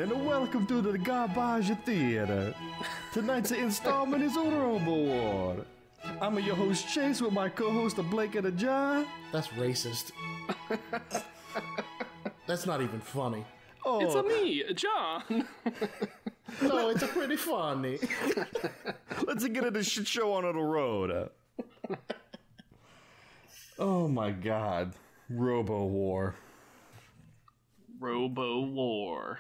and welcome to the Garbage Theater. Tonight's installment is on Robowar. I'm your host Chase with my co-host Blake and John. That's racist. That's not even funny. Oh, it's a me, John. No, it's a pretty funny. Let's get into shit show on the road. Oh my God, Robowar. Robowar.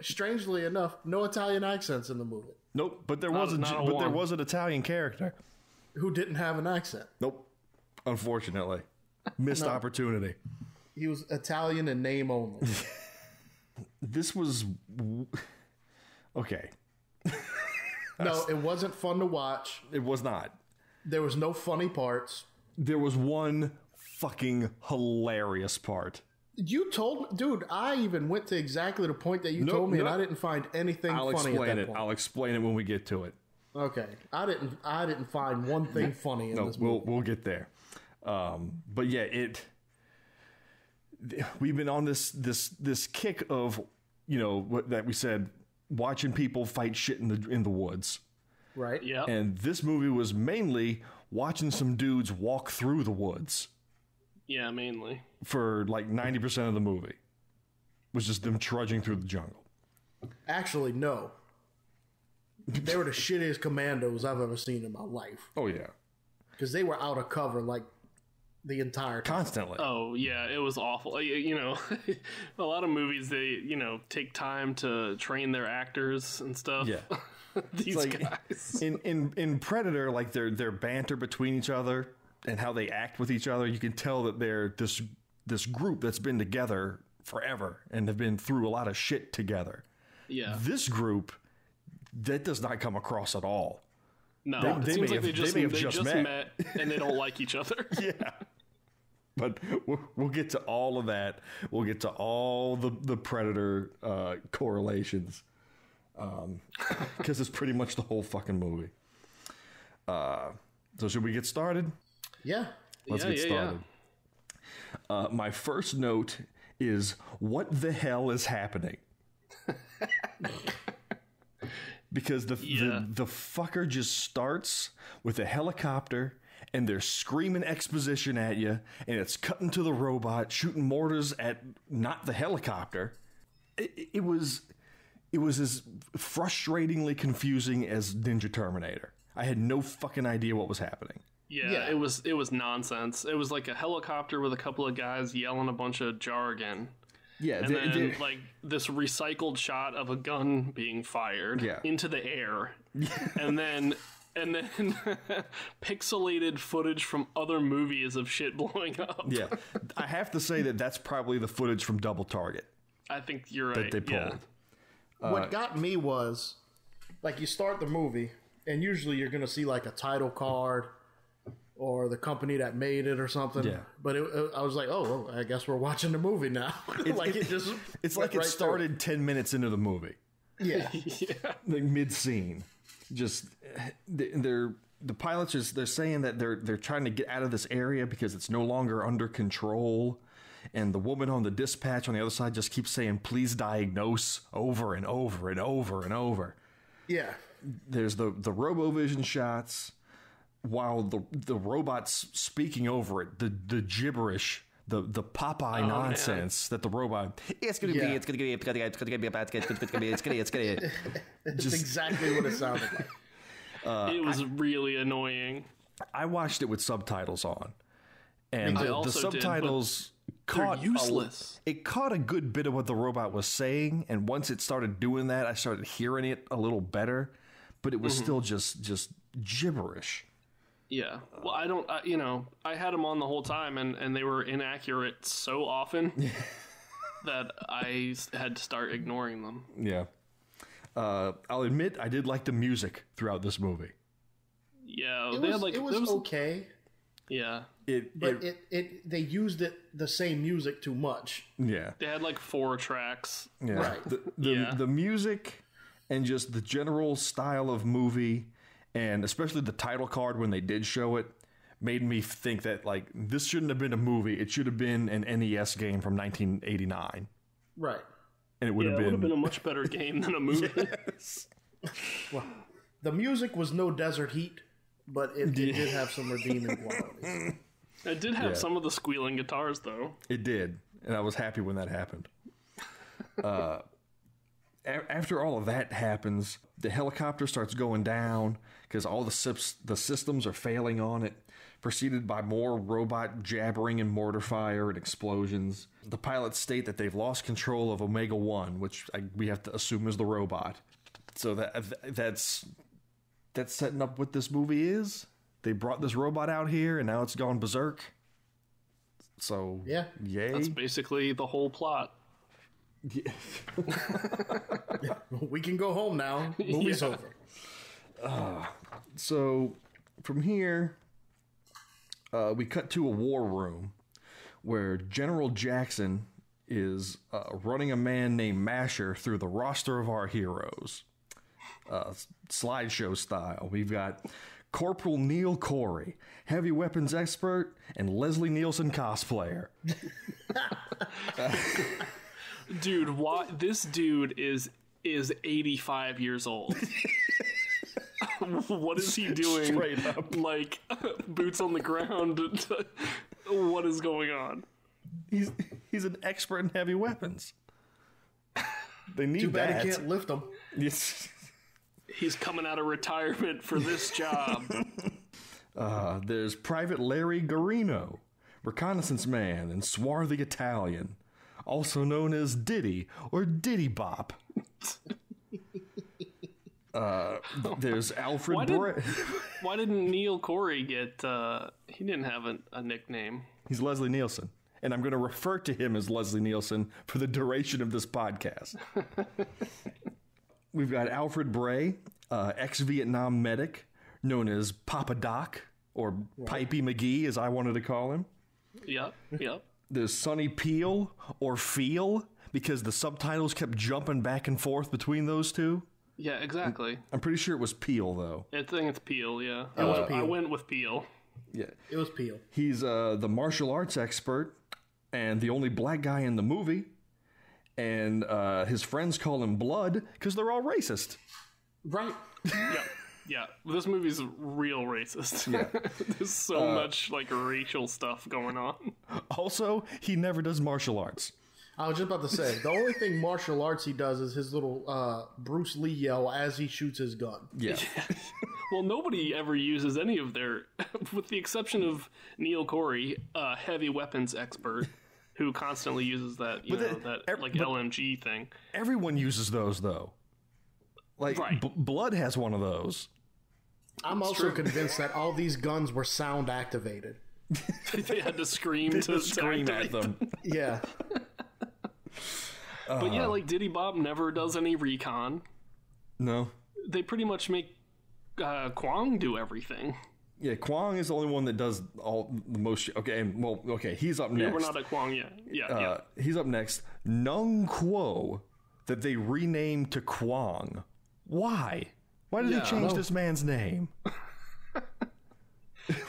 Strangely enough, no Italian accents in the movie. Nope, but there was an Italian character who didn't have an accent. Nope, unfortunately, missed opportunity. He was Italian in name only. This was okay. No, it wasn't fun to watch. It was not. There was no funny parts. There was one fucking hilarious part. You told me, dude, I even went to exactly the point that you told me, and I didn't find anything funny at that point. I'll explain it when we get to it. Okay. I didn't find one thing funny in this movie. We'll get there. But yeah, we've been on this kick of, you know, what that we said, watching people fight shit in the woods. Right. Yeah. And this movie was mainly watching some dudes walk through the woods. Yeah, mainly. For like 90% of the movie. Was just them trudging through the jungle. Actually, no. They were the shittiest commandos I've ever seen in my life. Oh, yeah. Because they were out of cover like the entire time. Constantly. Oh, yeah, it was awful. You know, a lot of movies, they, you know, take time to train their actors and stuff. Yeah. These like, guys. In Predator, like their banter between each other and how they act with each other, you can tell that they're this group that's been together forever and have been through a lot of shit together. Yeah. This group, that does not come across at all. No, it seems like they just met and they don't like each other. Yeah. But we'll get to all of that. We'll get to all the Predator correlations. Because it's pretty much the whole fucking movie. So should we get started? Yeah. Let's get started. Yeah. My first note is, what the hell is happening? Because the fucker just starts with a helicopter and they're screaming exposition at you, and it's cutting to the robot, shooting mortars at not the helicopter. It was as frustratingly confusing as Ninja Terminator. I had no fucking idea what was happening. Yeah, it was nonsense. It was like a helicopter with a couple of guys yelling a bunch of jargon. Yeah, and then like this recycled shot of a gun being fired into the air, and then pixelated footage from other movies of shit blowing up. Yeah, I have to say that's probably the footage from Double Target. I think you're right. That they pulled. Yeah. What got me was, like, you start the movie, and usually you're going to see, like, a title card or the company that made it or something. Yeah. But I was like, oh, well, I guess we're watching the movie now. It's like it started 10 minutes into the movie. Yeah. Yeah. Like mid-scene. Just, the pilots, they're saying that they're trying to get out of this area because it's no longer under control. And the woman on the dispatch on the other side just keeps saying, please diagnose, over and over and over and over. Yeah. There's the RoboVision shots while the robot's speaking over it, the gibberish, the Popeye nonsense that the robot, it's going to be bad, It's exactly what it sounded like. It was really annoying. I watched it with subtitles on. And the subtitles... useless. It caught a good bit of what the robot was saying, and once it started doing that, I started hearing it a little better, but it was still just gibberish. Yeah. Well, I don't, I had them on the whole time, and they were inaccurate so often that I had to start ignoring them. Yeah. I'll admit, I did like the music throughout this movie. Yeah. It was okay. Yeah. They used the same music too much. Yeah. They had like 4 tracks. Yeah. Right. The music and just the general style of movie, and especially the title card when they did show it, made me think that, like, this shouldn't have been a movie. It should have been an NES game from 1989. Right. and it would have been a much better game than a movie. Yes. Well, the music was no Desert Heat, but it did have some redeeming qualities. It did have some of the squealing guitars, though. It did, and I was happy when that happened. After all of that happens, the helicopter starts going down because all the systems are failing on it, preceded by more robot jabbering and mortar fire and explosions. The pilots state that they've lost control of Omega-1, which we have to assume is the robot. So that's setting up what this movie is. They brought this robot out here, and now it's gone berserk. So, yeah. Yay. That's basically the whole plot. Yeah. We can go home now. Movie's over. So from here, we cut to a war room where General Jackson is running a man named Masher through the roster of our heroes. Slideshow style. We've got Corporal Neil Corey, heavy weapons expert, and Leslie Nielsen cosplayer. Dude, this dude is 85 years old. What is he doing? Straight up. Like, boots on the ground. What is going on? He's an expert in heavy weapons. They need Too bad that. he can't lift them. Yes. He's coming out of retirement for this job. There's Private Larry Garino, reconnaissance man and swarthy Italian, also known as Diddy or Diddy Bop. There's Alfred Bray. Why didn't Neil Corey get... he didn't have a nickname. He's Leslie Nielsen. And I'm going to refer to him as Leslie Nielsen for the duration of this podcast. We've got Alfred Bray, ex-Vietnam medic, known as Papa Doc, or Pipey McGee, as I wanted to call him. Yep. There's Sonny Peel, or Feel, because the subtitles kept jumping back and forth between those two. Yeah, exactly. I'm pretty sure it was Peel, though. I think it's Peel, yeah. Peel. I went with Peel. Yeah. It was Peel. He's the martial arts expert and the only black guy in the movie. And his friends call him Blood because they're all racist. Right. Yeah. This movie's real racist. Yeah. There's so much like racial stuff going on. Also, he never does martial arts. I was just about to say, the only thing martial arts he does is his little Bruce Lee yell as he shoots his gun. Yeah. Well, nobody ever uses any of their, with the exception of Neil Corey, heavy weapons expert, who constantly uses that, LMG thing. Everyone uses those, though. Like, right. Blood has one of those. I'm also convinced that all these guns were sound activated. They had to scream to scream at them. Yeah. But yeah, like Diddy Bob never does any recon. No. They pretty much make Kwong do everything. Yeah, Kwong is the only one that does all the most. Okay, he's up next. Yeah, we're not at Kwong yet. Yeah. He's up next. Nung Quo, that they renamed to Kwong. Why? Why did they change this man's name?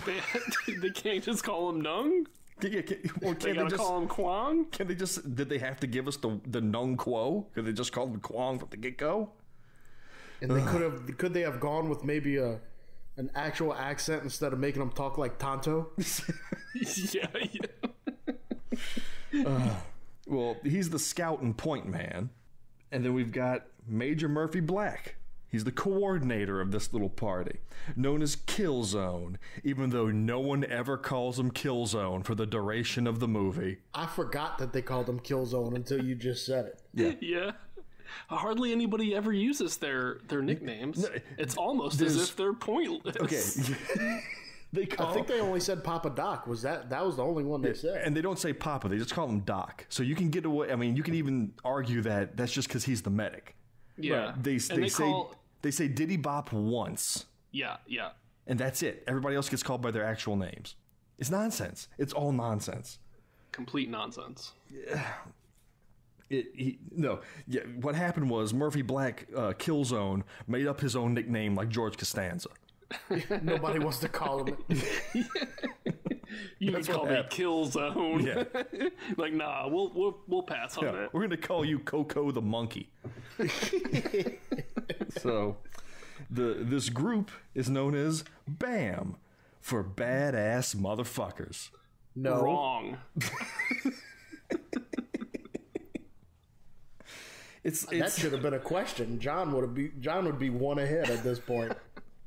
They can't just call him Nung? They gotta call him Kwong? Can they just? Did they have to give us the Nung Quo? Could they just call him Kwong from the get go? And they could they have gone with maybe an actual accent instead of making them talk like Tonto? Yeah. Well, he's the scout and point man, and then we've got Major Murphy Black. He's the coordinator of this little party, known as Killzone, even though no one ever calls him Killzone for the duration of the movie. I forgot that they called him Killzone until you just said it. Yeah. Hardly anybody ever uses their nicknames. No, it's almost as if they're pointless. Okay. I think they only said Papa Doc. That was the only one they said. And they don't say Papa, they just call him Doc. So you can get away. I mean, you can even argue that that's just because he's the medic. Yeah. Right. They say Diddy Bop once. Yeah. And that's it. Everybody else gets called by their actual names. It's nonsense. It's all nonsense. Complete nonsense. Yeah. What happened was Murphy Black Killzone made up his own nickname like George Costanza. Nobody wants to call him it. You would call me Kill Zone. Yeah. Like, nah, we'll pass on that. We're gonna call you Coco the monkey. So, this group is known as BAM for badass motherfuckers. No, wrong. That should have been a question. John would be one ahead at this point.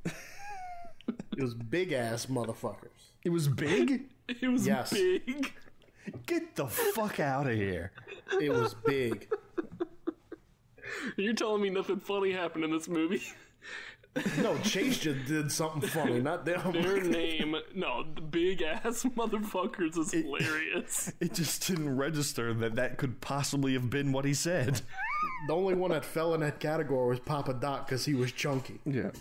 It was big ass motherfuckers. It was big? It was big. Get the fuck out of here. It was big. You're telling me nothing funny happened in this movie? No, Chase just did something funny, not them. Their name, the big ass motherfuckers is hilarious. It just didn't register that could possibly have been what he said. The only one that fell in that category was Papa Doc because he was chunky. Yeah.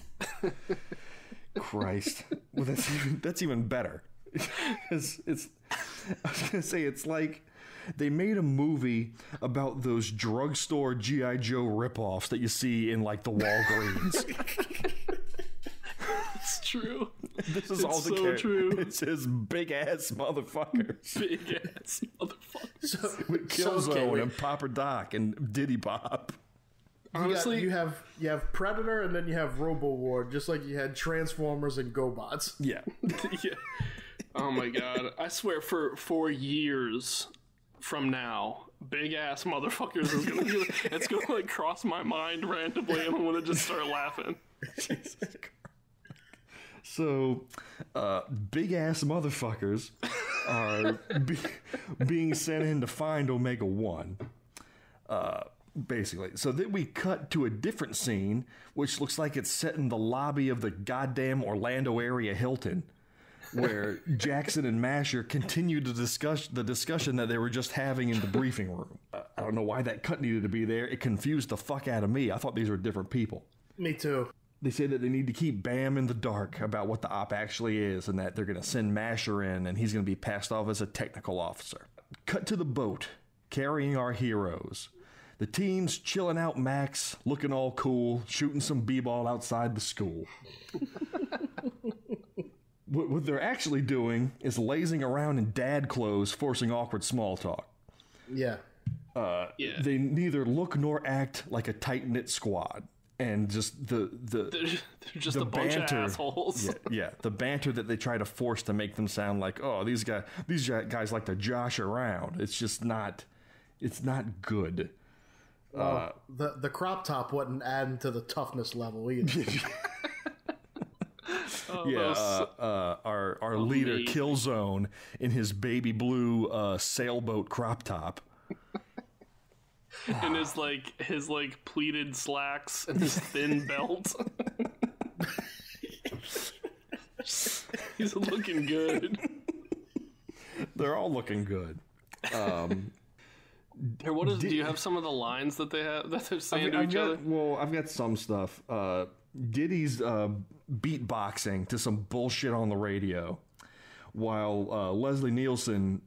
Christ. Well, that's even better. I was gonna say, it's like they made a movie about those drugstore G.I. Joe ripoffs that you see in like the Walgreens. It's true. This is all the so true. It says big ass motherfuckers. Big ass motherfuckers. With Killzone and Papa Doc and Diddy Bop. Honestly, you have Predator and then you have Robowar, just like you had Transformers and GoBots. Yeah. Yeah. Oh my god! I swear, for years from now, big ass motherfuckers is gonna it's gonna like cross my mind randomly, and I'm gonna just start laughing. Jesus Christ. So, big ass motherfuckers are being sent in to find Omega 1. Basically. So then we cut to a different scene, which looks like it's set in the lobby of the goddamn Orlando area Hilton, where Jackson and Masher continue to discuss the discussion that they were just having in the briefing room. I don't know why that cut needed to be there. It confused the fuck out of me. I thought these were different people. Me too. They say that they need to keep Bam in the dark about what the op actually is, and that they're going to send Masher in, and he's going to be passed off as a technical officer. Cut to the boat, carrying our heroes. The team's chilling out Max, looking all cool, shooting some b-ball outside the school. What they're actually doing is lazing around in dad clothes, forcing awkward small talk. Yeah. They neither look nor act like a tight-knit squad. And just they're just a bunch of assholes. Yeah, the banter that they try to force to make them sound like, oh, these guys like to josh around. It's just not. It's not good. The crop top wasn't adding to the toughness level either. Our leader Killzone in his baby blue sailboat crop top. And his pleated slacks and his thin belt. He's looking good. They're all looking good. Do you have some of the lines that they have that they're saying to each other? Well, I've got some stuff. Diddy's beatboxing to some bullshit on the radio, while Leslie Nielsen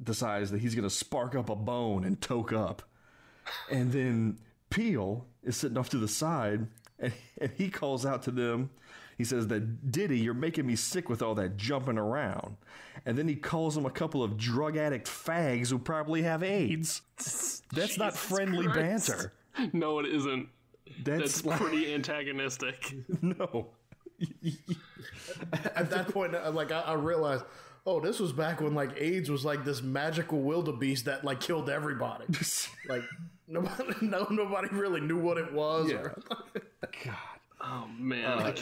decides that he's going to spark up a bone and toke up. And then Peel is sitting off to the side, and he calls out to them. He says that, Diddy, you're making me sick with all that jumping around. And then he calls them a couple of drug addict fags who probably have AIDS. That's not friendly banter. No, it isn't. That's pretty antagonistic. No. At that point, I realized, oh, this was back when AIDS was this magical wildebeest that killed everybody. Nobody really knew what it was. Yeah. God. Oh man. I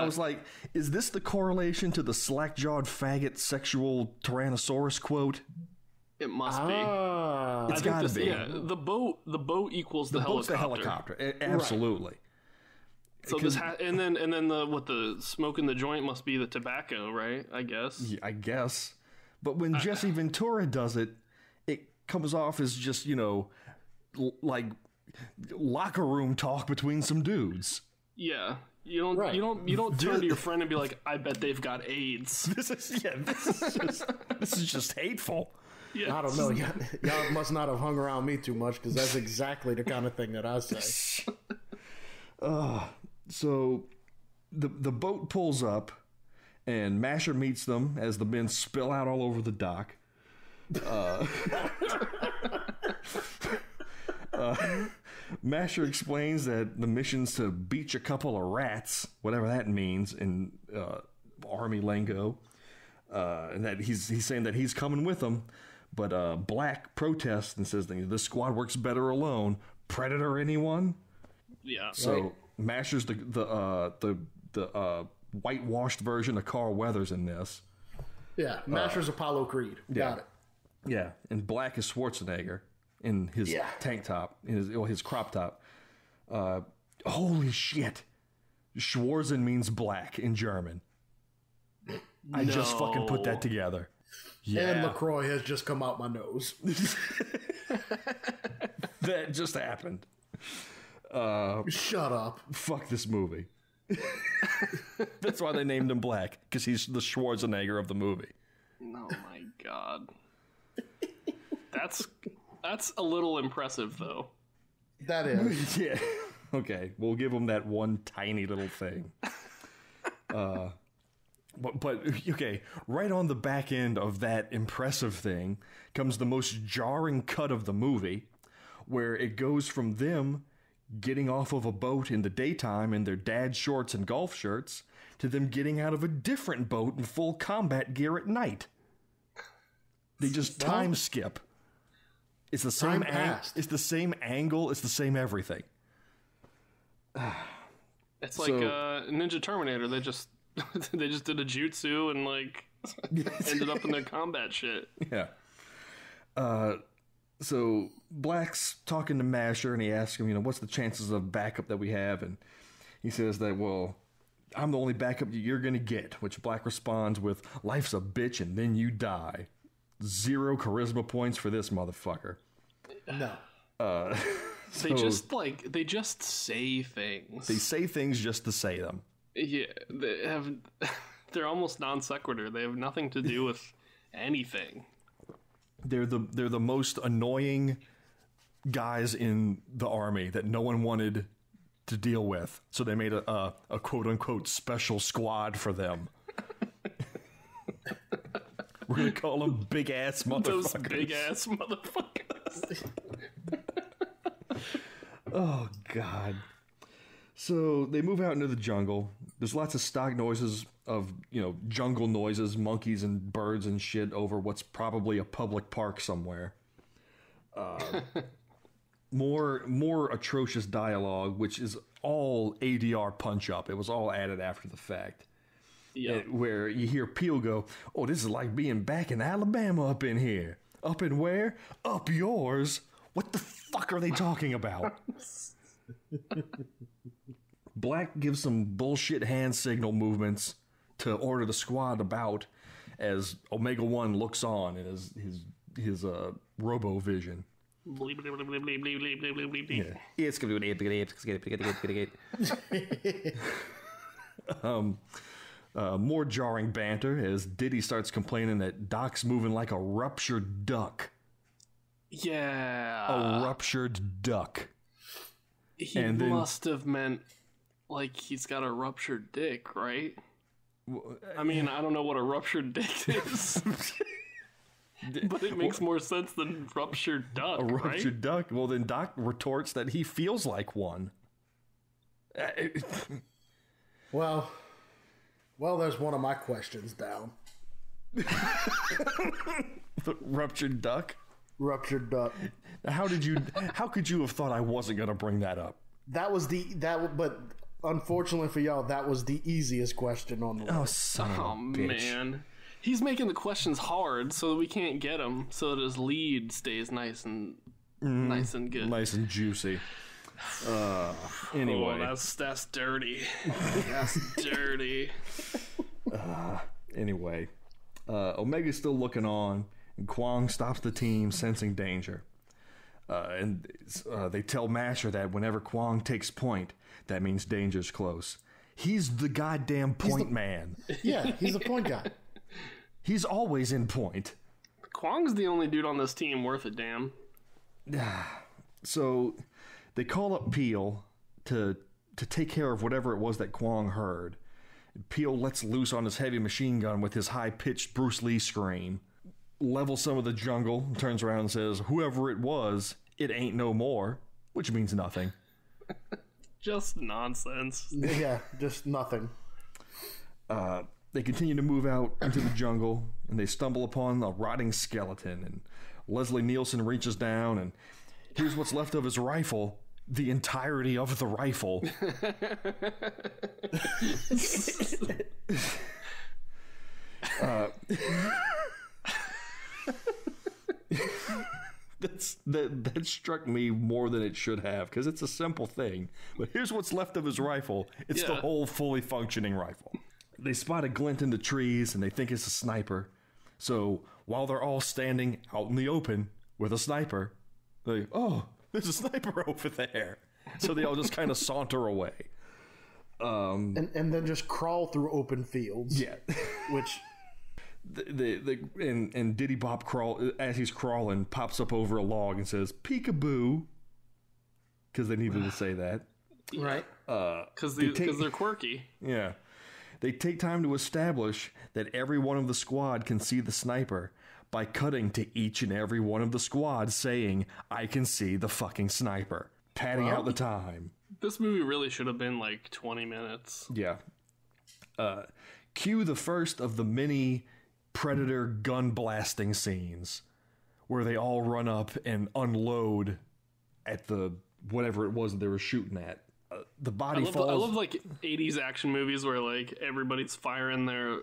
was like, is this the correlation to the slack-jawed faggot sexual Tyrannosaurus quote? It must be. It's gotta be. Yeah, the boat equals the helicopter. Boat's the helicopter. Absolutely. Right. So and then the smoke in the joint must be the tobacco, right? I guess. Yeah, I guess. But when Jesse Ventura does it, it comes off as just, locker room talk between some dudes. Yeah. You don't turn to your friend and be like, I bet they've got AIDS. This is just hateful. Yeah. I don't know. Y'all must not have hung around me too much, because that's exactly the kind of thing that I say. So the boat pulls up, And Masher meets them as the men spill out all over the dock. Masher explains that the mission's to beach a couple of rats, whatever that means in Army lingo, and that he's saying that he's coming with them. But Black protests and says this squad works better alone. Predator, anyone? Yeah. So Masher's the whitewashed version of Carl Weathers in this. Yeah, Masher's Apollo Creed. Got it. Yeah, and Black is Schwarzenegger in his tank top, in his crop top. Holy shit. Schwarzen means black in German. I just fucking put that together. Yeah. And LaCroix has just come out my nose. That just happened. Shut up. Fuck this movie. That's why they named him Black, because he's the Schwarzenegger of the movie. Oh my god. That's a little impressive, though. That is. Yeah. Okay, we'll give him that one tiny little thing. But okay, right on the back end of that impressive thing comes the most jarring cut of the movie, where it goes from them getting off of a boat in the daytime in their dad shorts and golf shirts to them getting out of a different boat in full combat gear at night. They just time skip. It's the same it's the same angle, it's the same everything. It's like Ninja Terminator. They just did a jutsu and like ended up in their combat shit. Yeah. So Black's talking to Masher and he asks him, what's the chances of backup that we have? And he says that, well, I'm the only backup you're going to get, which Black responds with, life's a bitch and then you die. 0 charisma points for this motherfucker. No. They just say things. They say things just to say them. Yeah, they're almost non sequitur. They have nothing to do with anything. They're the most annoying guys in the army that no one wanted to deal with. So they made a quote unquote special squad for them. We're gonna call them big ass motherfuckers. Those big ass motherfuckers. Oh God. So they move out into the jungle. There's lots of stock noises of, jungle noises, monkeys and birds and shit over what's probably a public park somewhere. More atrocious dialogue, which is all ADR punch up. It was all added after the fact. Yeah. Where you hear Peel go, oh, this is like being back in Alabama up in here. Up in where? Up yours. What the fuck are they talking about? Black gives some bullshit hand signal movements to order the squad about as Omega 1 looks on in his robo vision. More jarring banter as Diddy starts complaining that Doc's moving like a ruptured duck. Yeah. A ruptured duck. He must have meant like he's got a ruptured dick, right? I mean, I don't know what a ruptured dick is. But it makes more sense than ruptured duck, a ruptured duck? Well, then Doc retorts that he feels like one. Well, there's one of my questions down. The ruptured duck? Ruptured duck. How could you have thought I wasn't going to bring that up? But unfortunately for y'all, that was the easiest question on the list. Oh, son of a bitch. Man. He's making the questions hard so that we can't get them, so that his lead stays nice and good. Nice and juicy. Anyway. Oh, that's dirty. That's dirty. Anyway. Omega's still looking on, and Kwong stops the team, sensing danger. And they tell Masher that whenever Kwong takes point, that means danger's close. He's the goddamn point man. Yeah, he's a point guy. He's always in point. Kwong's the only dude on this team worth a damn. So they call up Peel to take care of whatever it was that Kwong heard. Peel lets loose on his heavy machine gun with his high-pitched Bruce Lee scream, levels some of the jungle, turns around and says, "Whoever it was, it ain't no more," which means nothing. Just nonsense. Yeah, just nothing. They continue to move out into the jungle, and they stumble upon a rotting skeleton, and Leslie Nielsen reaches down, and here's what's left of his rifle, the entirety of the rifle. That struck me more than it should have, because it's a simple thing. But here's what's left of his rifle. It's the whole fully functioning rifle. They spot a glint in the trees, and they think it's a sniper. So while they're all standing out in the open with a sniper, they, oh, there's a sniper over there. So they all just kind of saunter away. And then just crawl through open fields. Yeah. Which... And Diddy Bop as he's crawling, pops up over a log and says peekaboo, because they needed to say that, right? Because they're quirky. Yeah, they take time to establish that every one of the squad can see the sniper by cutting to each and every one of the squad saying, "I can see the fucking sniper," padding out the time. This movie really should have been like 20 minutes. Yeah. Cue the first of the many Predator gun blasting scenes where they all run up and unload at the whatever it was that they were shooting at. The body falls. I love like 80s action movies where like everybody's firing their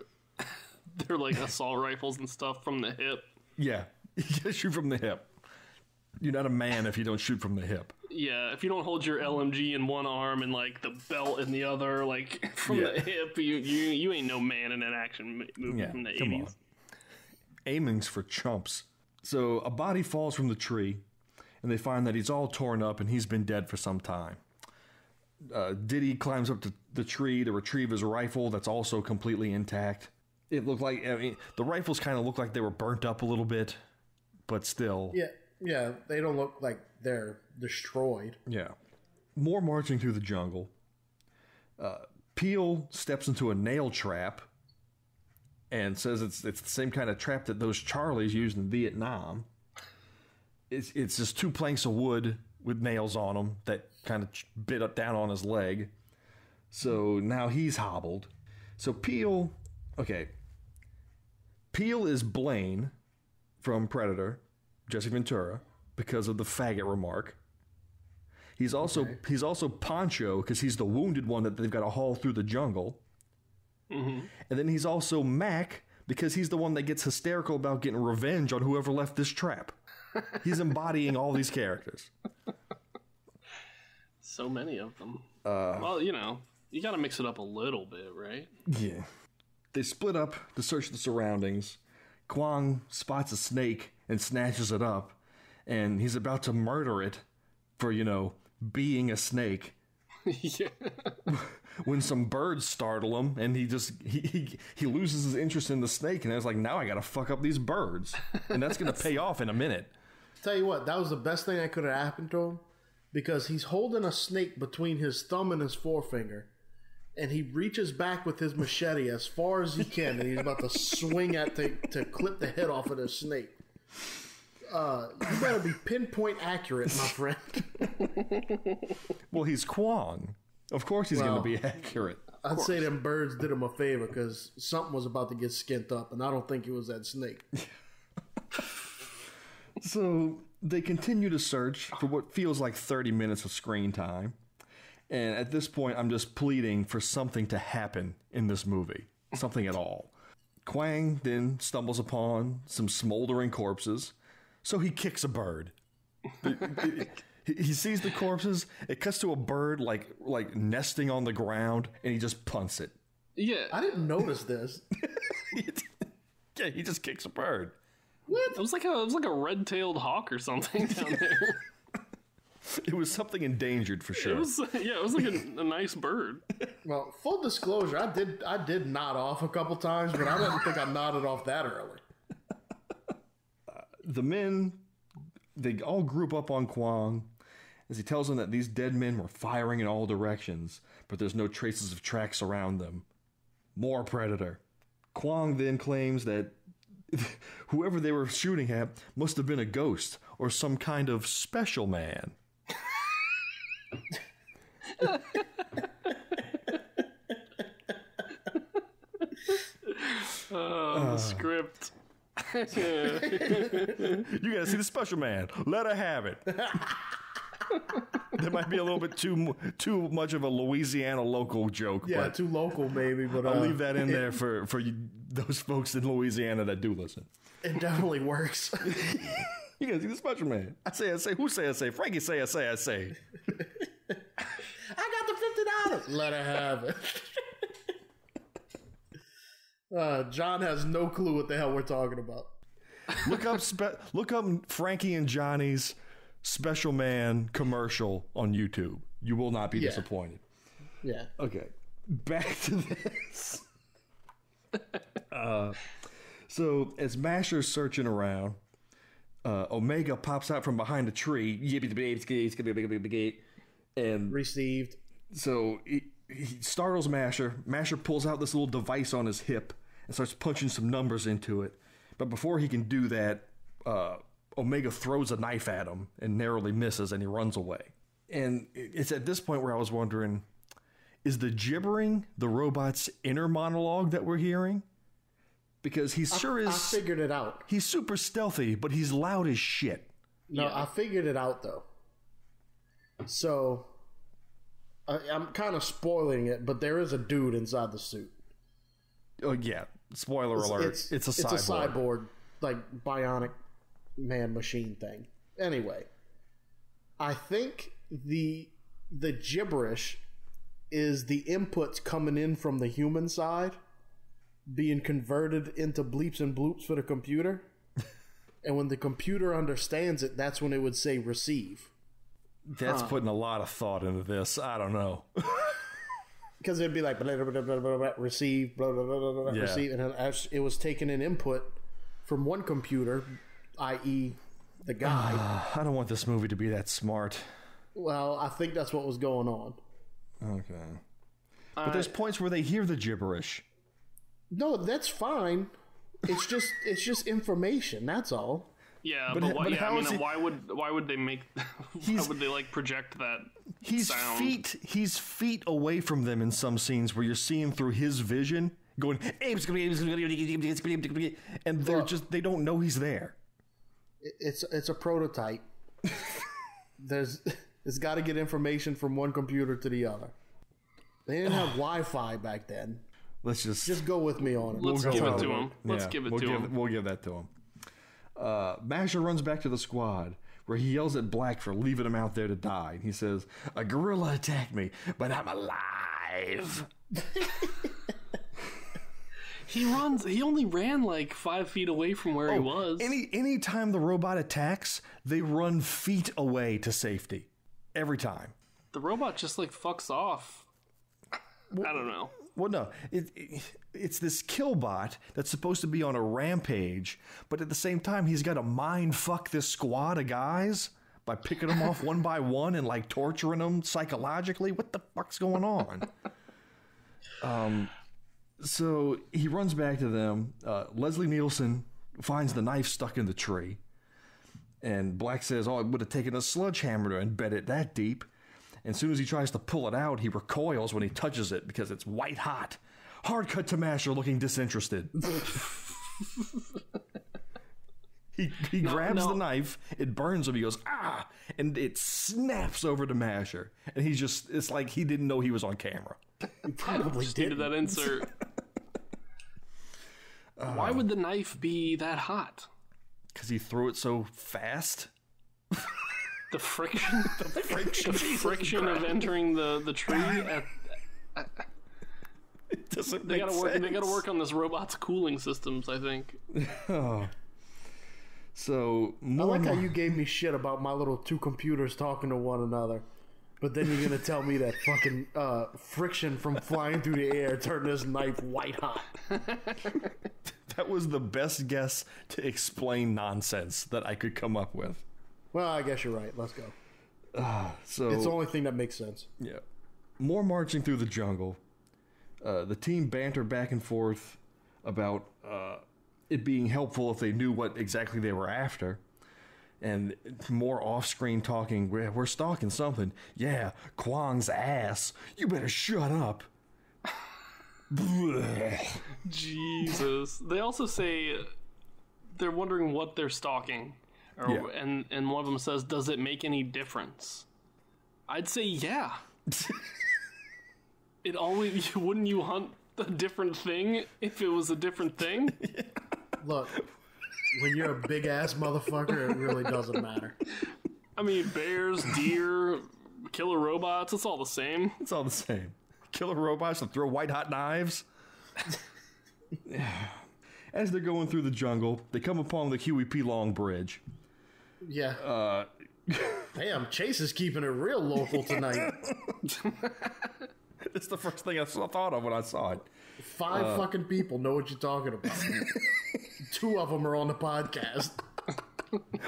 like assault rifles and stuff from the hip. Yeah, you gotta shoot from the hip. You're not a man if you don't shoot from the hip. Yeah, if you don't hold your LMG in one arm and like the belt in the other, like from the hip, you ain't no man in an action movie from the 80s. Come on. Aiming's for chumps. So a body falls from the tree, and they find that he's all torn up and he's been dead for some time. Diddy climbs up to the tree to retrieve his rifle that's also completely intact. It looked like, I mean, the rifles kind of look like they were burnt up a little bit, but still. Yeah, they don't look like they're destroyed. Yeah. More marching through the jungle. Peel steps into a nail trap and says it's the same kind of trap that those Charlies used in Vietnam. It's just 2 planks of wood with nails on them that kind of bit up down on his leg. So now he's hobbled. So Peel is Blaine from Predator, Jesse Ventura, because of the faggot remark. He's also Poncho because he's the wounded one that they've got to haul through the jungle. Mm-hmm. And then he's also Mac because he's the one that gets hysterical about getting revenge on whoever left this trap. He's embodying all these characters. So many of them. Well, you got to mix it up a little bit, right? Yeah. They split up to search the surroundings. Kwang spots a snake and snatches it up, and he's about to murder it for, being a snake. Yeah. When some birds startle him, and he loses his interest in the snake, and I was like, now I gotta fuck up these birds, and that's gonna pay off in a minute. Tell you what, that was the best thing that could have happened to him, because he's holding a snake between his thumb and his forefinger, and he reaches back with his machete as far as he can, and he's about to swing to clip the head off of the snake. You better be pinpoint accurate, my friend. Well, he's Kwang. Of course he's going to be accurate. I'd say them birds did him a favor because something was about to get skint up, and I don't think it was that snake. So they continue to search for what feels like 30 minutes of screen time. And at this point, I'm just pleading for something to happen in this movie. Something at all. Kwang then stumbles upon some smoldering corpses. So he kicks a bird. He sees the corpses. It cuts to a bird like nesting on the ground, and he just punts it. Yeah, I didn't notice this. Yeah, he just kicks a bird. What? It was like a red-tailed hawk or something down there. It was something endangered for sure. It was like a nice bird. Well, full disclosure, I did nod off a couple times, but I didn't think I nodded off that early. The men, they all group up on Kwang as he tells them that these dead men were firing in all directions, but there's no traces of tracks around them. More predator. Kwong then claims that whoever they were shooting at must have been a ghost or some kind of special man. The script. You gotta see the special man. Let her have it. That might be a little bit too much of a Louisiana local joke. Yeah, but too local maybe, but I'll leave that in there for you, those folks in Louisiana that do listen. It definitely works. You gotta see the special man. I say. Who say I say? Frankie say I say. I got the $50. Let her have it. John has no clue what the hell we're talking about. Look up Frankie and Johnny's Special Man commercial on YouTube. You will not be disappointed. Yeah. Okay. Back to this. So as Masher's searching around, Omega pops out from behind a tree. And received. So he startles Masher. Masher pulls out this little device on his hip and starts punching some numbers into it. But before he can do that, Omega throws a knife at him and narrowly misses, and he runs away. And it's at this point where I was wondering, is the gibbering the robot's inner monologue that we're hearing? Because he sure is... I figured it out. He's super stealthy, but he's loud as shit. No, I figured it out, though. So, I'm kind of spoiling it, but there is a dude inside the suit. Oh, yeah. Spoiler alert. It's a cyborg. It's a cyborg, like, bionic man-machine thing. Anyway, I think the gibberish is the inputs coming in from the human side being converted into bleeps and bloops for the computer. And when the computer understands it, that's when it would say receive. That's putting a lot of thought into this. I don't know. Because it'd be like blah, blah, blah, blah, blah, blah, receive, blah, blah, blah, blah, blah, receive. And as it was taking an input from one computer, i.e. the guy. I don't want this movie to be that smart. Well, I think that's what was going on. Okay. But there's points where they hear the gibberish. No, that's fine. It's just information. That's all. Yeah, but why would they make? Why would they like project that? Sound? He's feet away from them in some scenes where you're seeing through his vision, going, and they don't know he's there. It's a prototype. It's got to get information from one computer to the other. They didn't have Wi-Fi back then. Let's just go with me on it. Let's give it to him. Let's give it to him. We'll give that to him. Masher runs back to the squad, where he yells at Black for leaving him out there to die. He says, "A gorilla attacked me, but I'm alive." He only ran like 5 feet away from where he was. Any time the robot attacks, they run feet away to safety. Every time. The robot just like fucks off. I don't know. Well, no, it's this killbot that's supposed to be on a rampage, but at the same time, he's got to mind fuck this squad of guys by picking them off one by one and like torturing them psychologically. What the fuck's going on? So he runs back to them. Leslie Nielsen finds the knife stuck in the tree, and Black says, "Oh, it would have taken a sledgehammer to embed it that deep." And as soon as he tries to pull it out, he recoils when he touches it because it's white hot. Hard cut to Masher looking disinterested. He grabs the knife, it burns him, he goes, "Ah!" And it snaps over to Masher. And it's like he didn't know he was on camera. He probably needed that insert. Why would the knife be that hot? Because he threw it so fast. The friction, the friction of entering the tree. It doesn't make sense. They gotta work on this robot's cooling systems, I think. So I like how you gave me shit about my little two computers talking to one another, but then you're gonna tell me that fucking friction from flying through the air turned this knife white hot. That was the best guess to explain nonsense that I could come up with. Well, I guess you're right. Let's go. So it's the only thing that makes sense. Yeah. More marching through the jungle. The team banter back and forth about it being helpful if they knew what exactly they were after. And more off-screen talking. We're stalking something. Yeah, Kwang's ass. You better shut up. Jesus. They also say they're wondering what they're stalking. And one of them says, does it make any difference? I'd say yeah. It always... Wouldn't you hunt a different thing if it was a different thing? Look, when you're a big-ass motherfucker, it really doesn't matter. I mean, bears, deer, killer robots, it's all the same. It's all the same. Killer robots that throw white-hot knives. As they're going through the jungle, they come upon the Huey P. Long Bridge. Yeah. Damn, Chase is keeping it real local tonight. It's the first thing I thought of when I saw it. 5 fucking people know what you're talking about. 2 of them are on the podcast.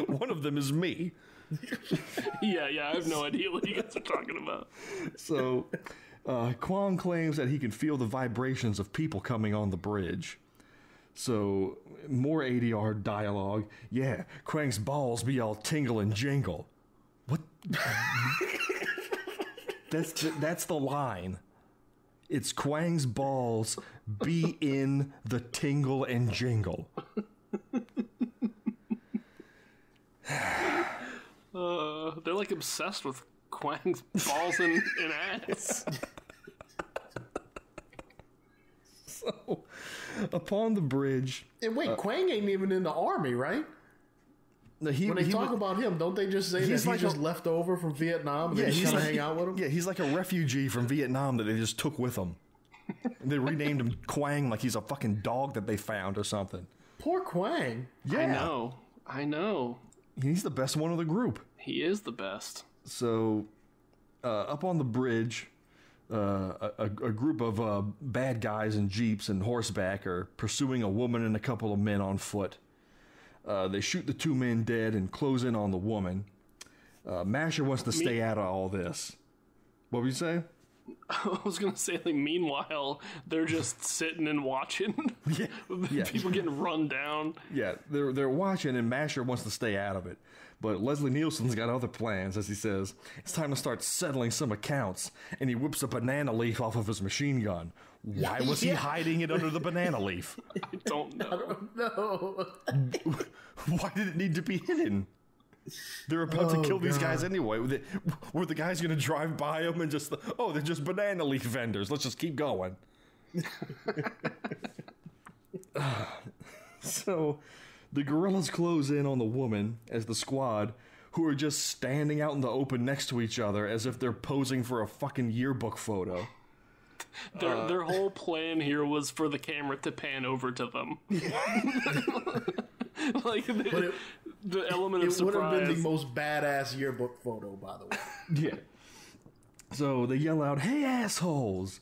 One of them is me. Yeah, I have no idea what you guys are talking about. So, Kwang claims that he can feel the vibrations of people coming on the bridge. So, more ADR dialogue. Yeah, Kwang's balls be all tingle and jingle. What? That's the line. It's Kwang's balls be in the tingle and jingle. They're like obsessed with Kwang's balls and ass. So, upon the bridge... And wait, Kwang ain't even in the army, right? No, when they talk about him, don't they just say that he's just left over from Vietnam and they just kind of hang out with him? Yeah, he's like a refugee from Vietnam that they just took with them. They renamed him Kwang like he's a fucking dog that they found or something. Poor Kwang. Yeah. I know. He's the best one of the group. He is the best. So, up on the bridge, a group of bad guys in jeeps and horseback are pursuing a woman and a couple of men on foot. They shoot the 2 men dead and close in on the woman. Masher wants to stay out of all this. What were you saying? I was going to say, like, meanwhile, they're just sitting and watching. Yeah. People getting run down. Yeah, they're watching, and Masher wants to stay out of it. But Leslie Nielsen's got other plans, as he says. It's time to start settling some accounts, and he whips a banana leaf off of his machine gun. Why was he hiding it under the banana leaf? I don't know. I don't know. Why did it need to be hidden? They're about to kill these guys anyway. Were the guys going to drive by them and just, they're just banana leaf vendors. Let's just keep going. So, the guerrillas close in on the woman as the squad, who are just standing out in the open next to each other as if they're posing for a fucking yearbook photo. Their whole plan here was for the camera to pan over to them. Like the element of surprise. It would have been the most badass yearbook photo, by the way. Yeah. So they yell out, "Hey, assholes!"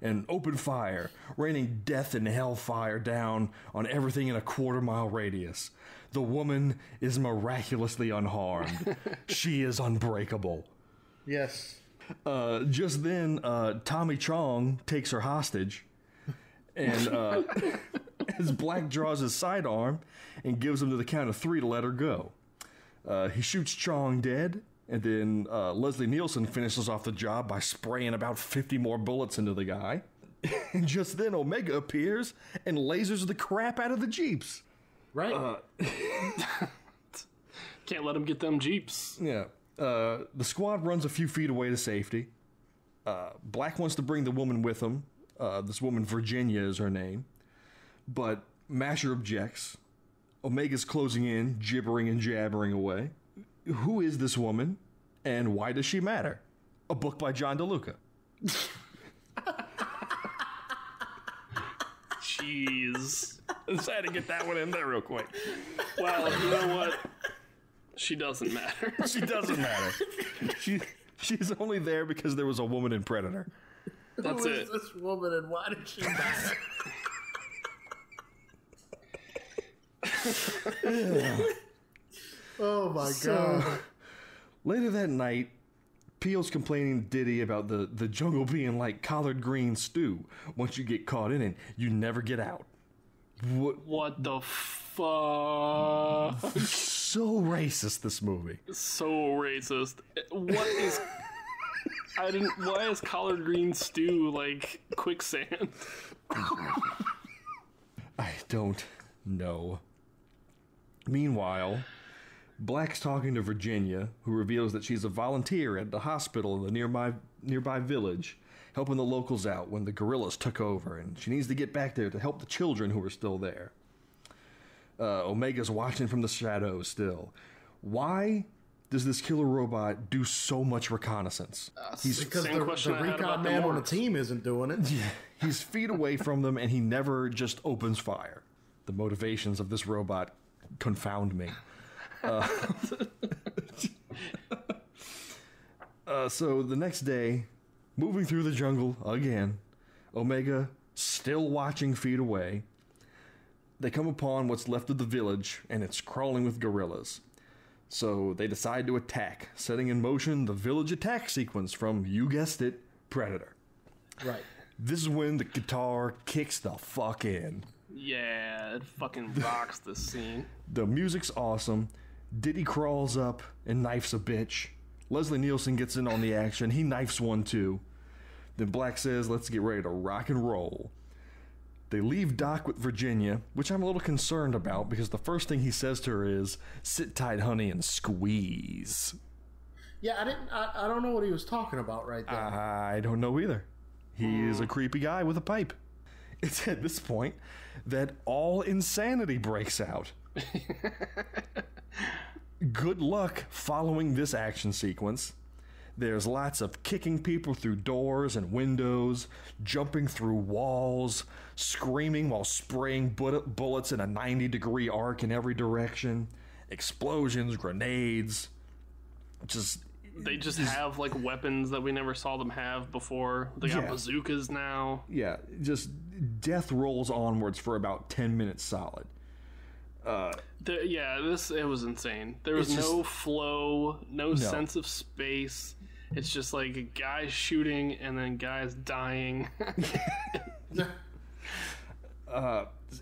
and open fire, raining death and hellfire down on everything in a quarter-mile radius. The woman is miraculously unharmed. She is unbreakable. Yes. Just then, Tommy Chong takes her hostage, and as Black draws his sidearm and gives him to the count of 3 to let her go. He shoots Chong dead, and then Leslie Nielsen finishes off the job by spraying about 50 more bullets into the guy. And just then, Omega appears and lasers the crap out of the Jeeps. Right. Can't let him get them Jeeps. Yeah. The squad runs a few feet away to safety. Black wants to bring the woman with him. This woman, Virginia, is her name. But Masher objects. Omega's closing in, gibbering and jabbering away. Who is this woman, and why does she matter? A book by John DeLuca. Jeez. I just had to get that one in there real quick. Well, you know what? She doesn't matter. She doesn't matter. She's only there because there was a woman in Predator. That's Who it. is this woman and why did she matter? Yeah. Oh my god. Later that night, Peel's complaining to Diddy about the jungle being like collard green stew. Once you get caught in it, you never get out. What the fuck? So racist, this movie. So racist. What is... Why is collard green stew like quicksand? I don't know. Meanwhile, Black's talking to Virginia, who reveals that she's a volunteer at the hospital in the nearby village, helping the locals out when the guerrillas took over, and she needs to get back there to help the children who are still there. Omega's watching from the shadows still. Why does this killer robot do so much reconnaissance? Because the recon man on the team isn't doing it. Yeah, he's feet away from them, and he never just opens fire. The motivations of this robot confound me. So the next day, moving through the jungle again, Omega still watching feet away, they come upon what's left of the village, and it's crawling with gorillas. So they decide to attack, setting in motion the village attack sequence from, you guessed it, Predator. Right. This is when the guitar kicks the fuck in. Yeah, it fucking rocks this scene. The music's awesome. Diddy crawls up and knifes a bitch. Leslie Nielsen gets in on the action. He knifes one too. Then Black says, let's get ready to rock and roll. They leave Doc with Virginia, which I'm a little concerned about because the first thing he says to her is, sit tight, honey, and squeeze. Yeah, I don't know what he was talking about right there. I don't know either. He is a creepy guy with a pipe. It's at this point that all insanity breaks out. Good luck following this action sequence. There's lots of kicking people through doors and windows, jumping through walls, screaming while spraying bullets in a 90-degree arc in every direction, explosions, grenades. They just have like weapons that we never saw them have before. They got bazookas now. Yeah, just death rolls onwards for about 10 minutes solid. It was insane. There was no flow, no sense of space. It's just like guys shooting and then guys dying.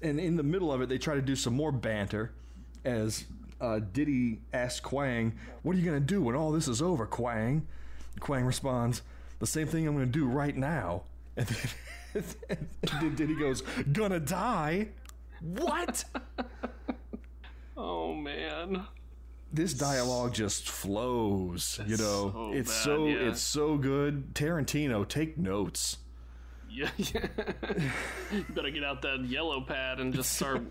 And in the middle of it, they try to do some more banter as Diddy asks Quang, what are you going to do when all this is over, Quang? Quang responds, the same thing I'm going to do right now. And then Diddy goes, gonna die? What? Oh, man. This dialogue just flows, you know. So it's bad, it's so good. Tarantino, take notes. Yeah. You better get out that yellow pad and just start.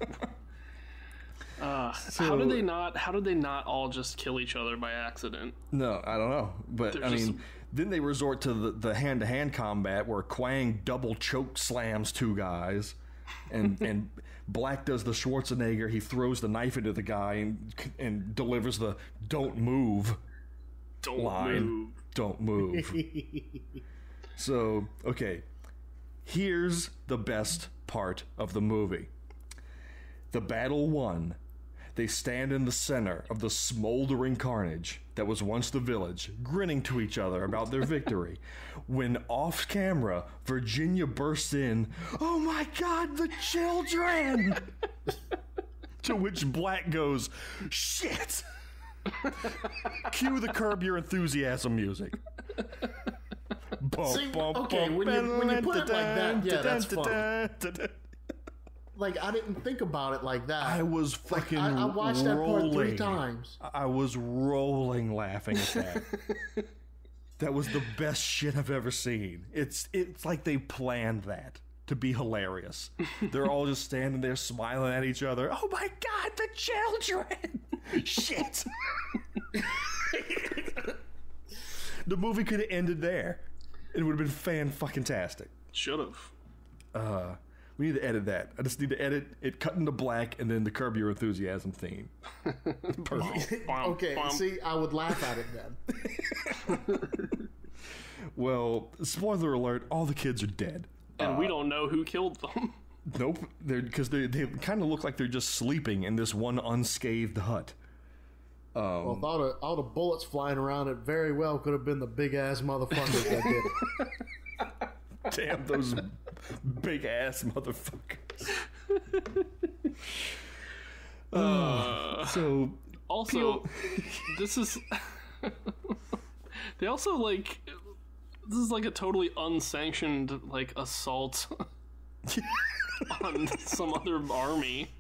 How did they not all just kill each other by accident? No, I don't know. But then they resort to the hand-to-hand combat where Quang double choke slams two guys, and Black does the Schwarzenegger. He throws the knife into the guy and delivers the "Don't move" line. Don't move. So, okay, here's the best part of the movie. The battle won. They stand in the center of the smoldering carnage that was once the village, grinning to each other about their victory. When off camera, Virginia bursts in, "Oh my God, the children!" To which Black goes, "Shit!" Cue the Curb Your Enthusiasm music. See, okay, when you put it like that, yeah, that's fun. Like, I didn't think about it like that. I was fucking I watched that part 3 times. I was rolling laughing at that. That was the best shit I've ever seen. It's like they planned that to be hilarious. They're all just standing there smiling at each other. Oh my God, the children! Shit! The movie could have ended there. It would have been fan-fucking-tastic. Should have. We need to edit that. I just need to edit it, cut into black, and then the Curb Your Enthusiasm theme. Perfect. Okay, see, I would laugh at it then. Well, spoiler alert, all the kids are dead. And we don't know who killed them. Nope. Because they kind of look like they're just sleeping in this one unscathed hut. Well, all the bullets flying around, it very well could have been the big-ass motherfuckers that did it. Damn those big-ass motherfuckers. So... Also, this is... They also, like... This is like a totally unsanctioned, like, assault on some other army.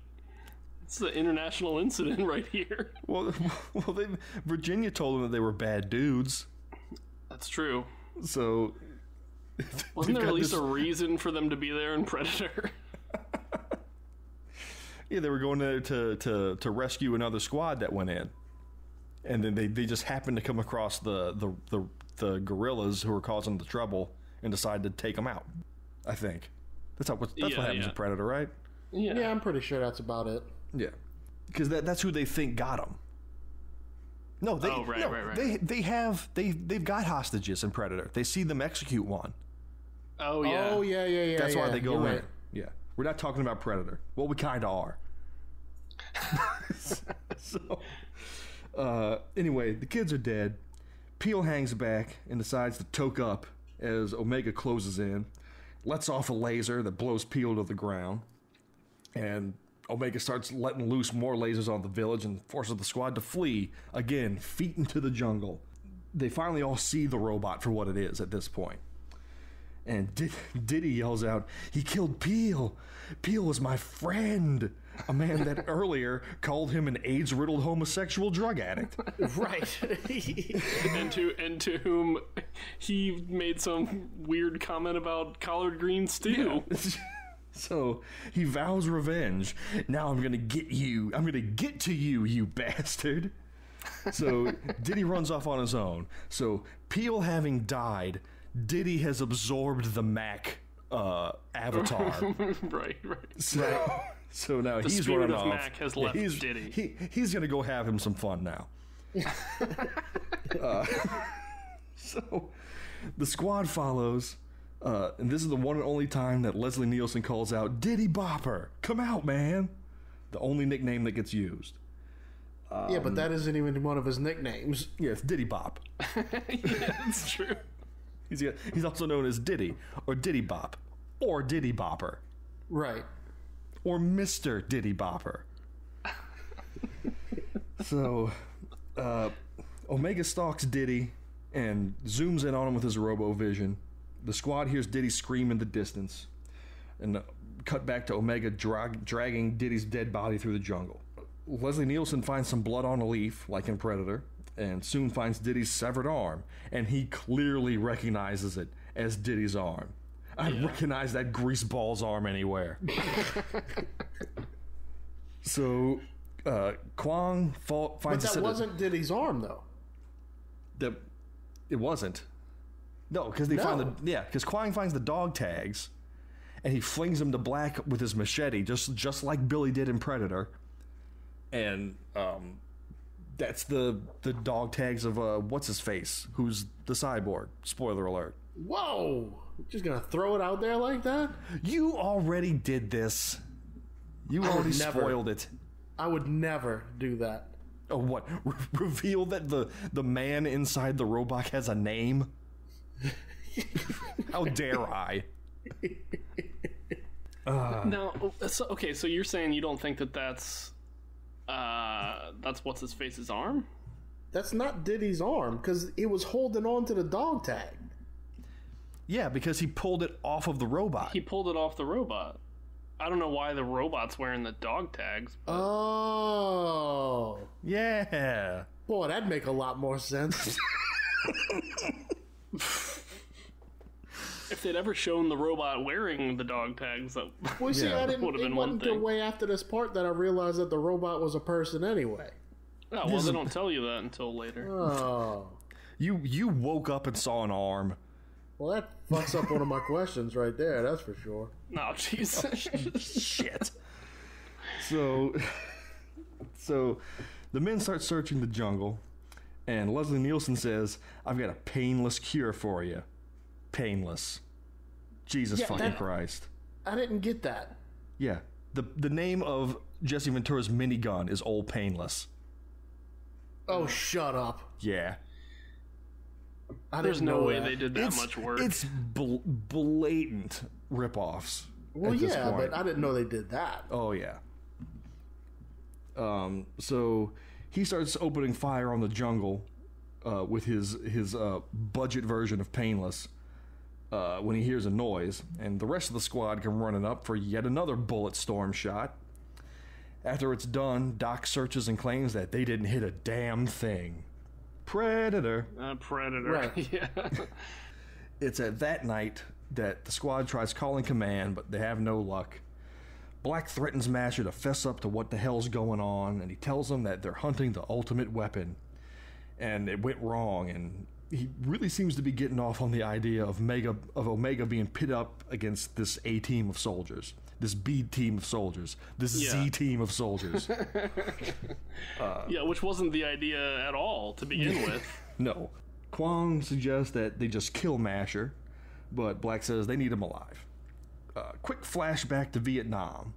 It's an international incident right here. Well, Virginia told them that they were bad dudes. That's true. So... Wasn't there at least a reason for them to be there in Predator? Yeah, they were going there to rescue another squad that went in. And then they just happened to come across the guerrillas who were causing the trouble and decided to take them out. I think that's what happens in Predator, right? Yeah, I'm pretty sure that's about it. Yeah, because that's who they think got them. No, they've got hostages in Predator. They see them execute one. Oh yeah. Oh yeah. That's why they go in. Right. Yeah, we're not talking about Predator. Well, we kind of are. So, anyway, the kids are dead. Peel hangs back and decides to toke up as Omega closes in, lets off a laser that blows Peel to the ground, and Omega starts letting loose more lasers on the village and forces the squad to flee, again, feet into the jungle. They finally all see the robot for what it is at this point. And Diddy yells out, "He killed Peel! Peel was my friend!" A man that earlier called him an AIDS-riddled homosexual drug addict. Right. and to whom he made some weird comment about collard greens stew. Yeah. So he vows revenge. Now I'm gonna get you. I'm gonna get to you, you bastard. So Diddy runs off on his own. So Peel having died, Diddy has absorbed the Mac avatar. Right. So now the he's spirit running of off. Mac has left Diddy. He's gonna go have him some fun now. So the squad follows. And this is the one and only time that Leslie Nielsen calls out, "Diddy Bopper, come out, man." The only nickname that gets used. Yeah, but that isn't even one of his nicknames. Yeah, it's Diddy Bop. Yeah, that's true. He's also known as Diddy, or Diddy Bop, or Diddy Bopper. Right. Or Mr. Diddy Bopper. So, Omega stalks Diddy and zooms in on him with his robo-vision. The squad hears Diddy scream in the distance, and cut back to Omega dragging Diddy's dead body through the jungle. Leslie Nielsen finds some blood on a leaf, like in Predator, and soon finds Diddy's severed arm, and he clearly recognizes it as Diddy's arm. I'd recognize that greaseball's arm anywhere. So, Kwang finds... But that wasn't Diddy's arm, though. It wasn't. No, because because Kwang finds the dog tags, and he flings them to Black with his machete, just like Billy did in Predator. And that's the dog tags of what's his face, who's the cyborg. Spoiler alert. Whoa! Just gonna throw it out there like that? You already did this. You already spoiled it. I would never do that. Oh, what? Reveal that the man inside the robot has a name? How dare I? Now, so you're saying you don't think that's what's his face's arm? That's not Diddy's arm, because he was holding on to the dog tag. Yeah, because he pulled it off of the robot. He pulled it off the robot. I don't know why the robot's wearing the dog tags. But... Oh. Yeah. Boy, that'd make a lot more sense. If they'd ever shown the robot wearing the dog tags, that well, see, I didn't. It wasn't until way after this part that I realized that the robot was a person anyway. Oh, well, they don't tell you that until later. Oh. You woke up and saw an arm. Well, that fucks up one of my questions right there, that's for sure. No, jeez. Shit. So the men start searching the jungle, and Leslie Nielsen says, "I've got a painless cure for you." Painless. Jesus fucking Christ. I didn't get that. Yeah. The name of Jesse Ventura's minigun is Old Painless. Oh, shut up. Yeah. There's no way they did that much work. It's blatant ripoffs. Well, yeah, but I didn't know they did that. Oh, yeah. So he starts opening fire on the jungle with his budget version of Painless when he hears a noise, and the rest of the squad come running up for yet another bullet storm shot. After it's done, Doc searches and claims that they didn't hit a damn thing. Predator. Predator. Right. Yeah. It's at that night that the squad tries calling command, but they have no luck. Black threatens Masher to fess up to what the hell's going on, and he tells them that they're hunting the ultimate weapon. And it went wrong, and he really seems to be getting off on the idea of Omega being pit up against this A team of soldiers, this B team of soldiers, this Z team of soldiers. Yeah, which wasn't the idea at all to begin with. No. Kwang suggests that they just kill Masher, but Black says they need him alive. Quick flashback to Vietnam,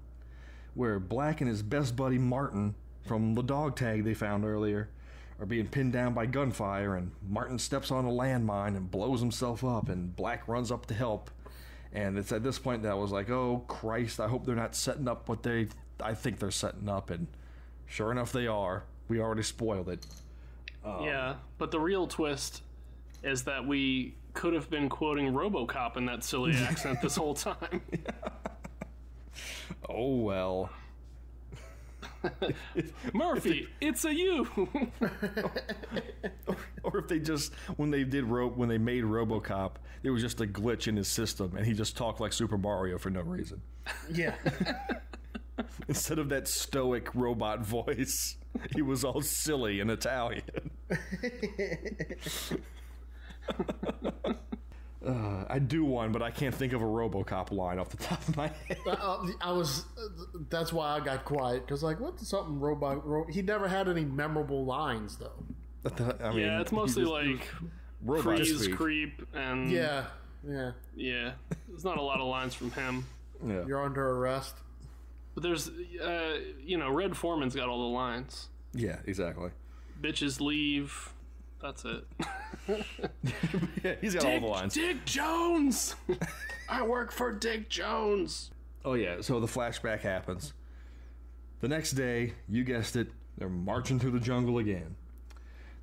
where Black and his best buddy Martin from the dog tag they found earlier are being pinned down by gunfire, and Martin steps on a landmine and blows himself up, and Black runs up to help. And it's at this point that I was like, oh Christ, I hope they're not setting up what I think they're setting up, and sure enough they are. We already spoiled it. Yeah, but the real twist is that we could have been quoting RoboCop in that silly accent this whole time. Oh well. Murphy, it's a you. Or if they just when they made RoboCop, it was just a glitch in his system, and he just talked like Super Mario for no reason. Yeah. Instead of that stoic robot voice, he was all silly and Italian. I do one, but I can't think of a RoboCop line off the top of my head. That's why I got quiet, because like, what's something he never had any memorable lines though. I mean, yeah, it's mostly like freeze, creep, and yeah. There's not a lot of lines from him. Yeah. You're under arrest. But there's, Red Foreman's got all the lines. Yeah, exactly. Bitches leave. That's it. Yeah, he's got all the lines. Dick Jones! I work for Dick Jones! Oh, yeah, so the flashback happens. The next day, you guessed it, they're marching through the jungle again.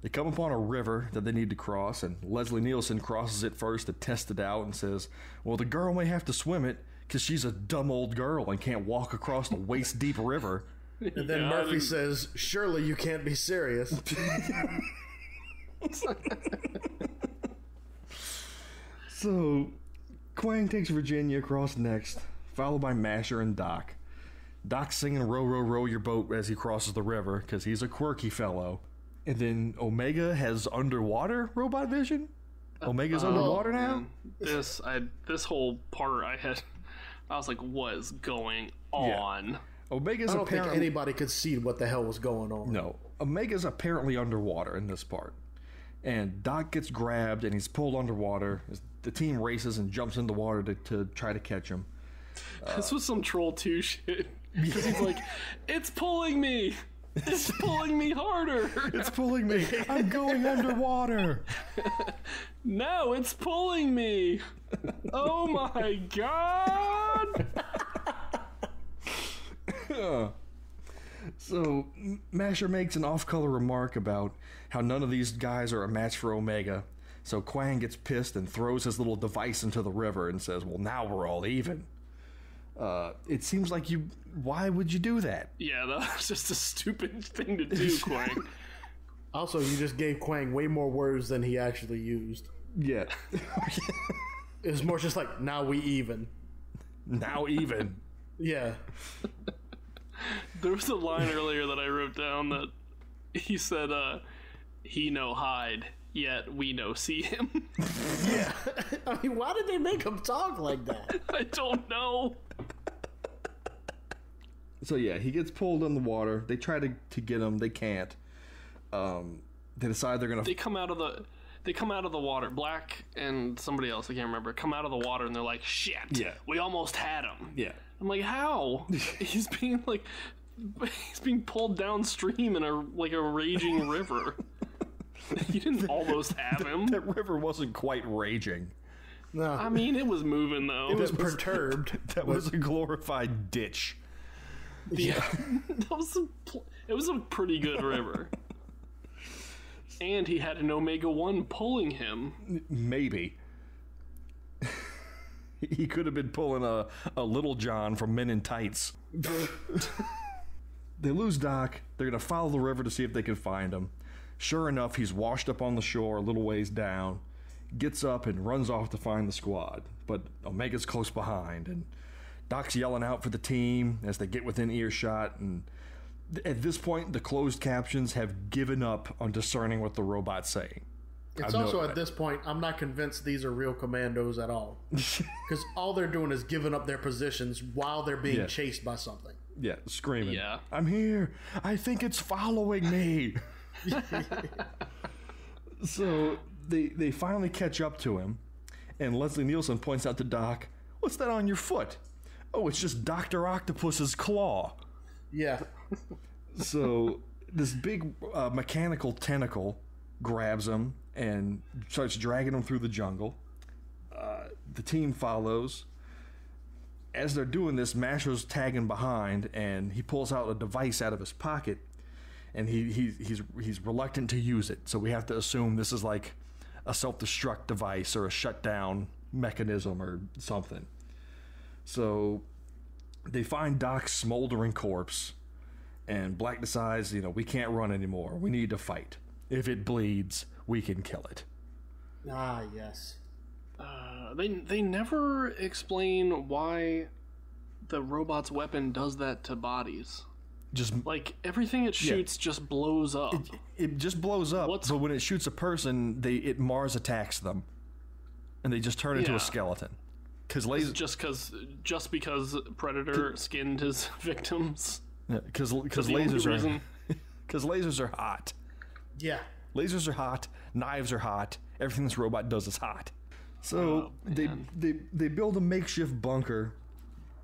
They come upon a river that they need to cross, and Leslie Nielsen crosses it first to test it out and says, well, the girl may have to swim it because she's a dumb old girl and can't walk across the waist-deep river. And then Murphy says, surely you can't be serious. So, Kwang takes Virginia across next, followed by Masher and Doc. Doc's singing Row, Row, Row Your Boat as he crosses the river, because he's a quirky fellow. And then Omega has underwater robot vision? Omega's underwater now? This whole part I was like, what is going on? Yeah. Omega's I don't think anybody could see what the hell was going on. No. Omega's apparently underwater in this part. And Doc gets grabbed and he's pulled underwater. The team races and jumps in the water to try to catch him. This was some Troll 2 shit. Because he's like, it's pulling me! It's pulling me harder! It's pulling me! I'm going underwater! No, it's pulling me! Oh my god! So, Masher makes an off-color remark about how none of these guys are a match for Omega. So Kwang gets pissed and throws his little device into the river and says, well, now we're all even. It seems like why would you do that? Yeah, that was just a stupid thing to do, Kwang. Also, you just gave Kwang way more words than he actually used. Yeah. It was more just like, now we even. Now even. Yeah. There was a line earlier that I wrote down that he said, he no hide, yet we no see him. Yeah. I mean, why did they make him talk like that? I don't know. So yeah, he gets pulled in the water. They try to get him. They can't. They decide they're gonna. They come out of the water. Black and somebody else, I can't remember, come out of the water and they're like, shit. Yeah. We almost had him. Yeah. I'm like, how? He's being like, He's being pulled downstream in a raging river. You didn't almost have him. That river wasn't quite raging. No, I mean, it was moving though. it was perturbed. That was a glorified ditch. Yeah, it was a pretty good river. And he had an Omega-1 pulling him. Maybe. He could have been pulling a Little John from Men in Tights. They lose Doc. They're going to follow the river to see if they can find him. Sure enough, he's washed up on the shore a little ways down, gets up and runs off to find the squad. But Omega's close behind, and Doc's yelling out for the team as they get within earshot. And at this point, the closed captions have given up on discerning what the robot's saying. It's also at this point, I'm not convinced these are real commandos at all. Because all they're doing is giving up their positions while they're being chased by something. Yeah, screaming. Yeah. I'm here. I think it's following me. So they finally catch up to him, and Leslie Nielsen points out to Doc, "What's that on your foot?" "Oh, it's just Dr. Octopus's claw." Yeah. So this big mechanical tentacle grabs him and starts dragging him through the jungle. The team follows. As they're doing this, Masher's tagging behind, and he pulls out a device out of his pocket, and he's reluctant to use it. So we have to assume this is like a self-destruct device or a shutdown mechanism or something. So they find Doc's smoldering corpse, and Black decides, we can't run anymore. We need to fight. If it bleeds, we can kill it. Ah, yes. They never explain why the robot's weapon does that to bodies. Just everything it shoots just blows up. It just blows up. But when it shoots a person, it Mars attacks them, and they just turn into a skeleton. Just because Predator skinned his victims. Because lasers are hot. Yeah. Lasers are hot. Knives are hot. Everything this robot does is hot. So they build a makeshift bunker,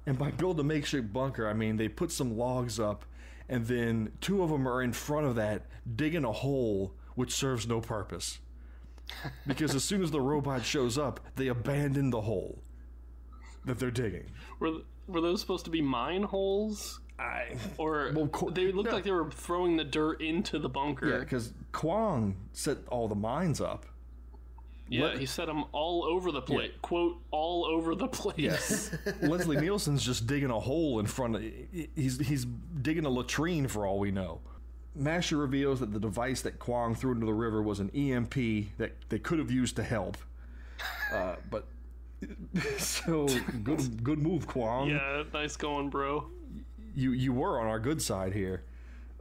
and by build a makeshift bunker, I mean they put some logs up, and then two of them are in front of that digging a hole which serves no purpose. Because as soon as the robot shows up, they abandon the hole that they're digging. Were those supposed to be mine holes? They looked like they were throwing the dirt into the bunker. Yeah, because Kwong set all the mines up. Yeah, he set them all over the place. Yeah. Quote, all over the place. Yes. Leslie Nielsen's just digging a hole in front of... He's digging a latrine for all we know. Masher reveals that the device that Kwong threw into the river was an EMP that they could have used to help. But... So, good move, Kwong. Yeah, nice going, bro. You were on our good side here.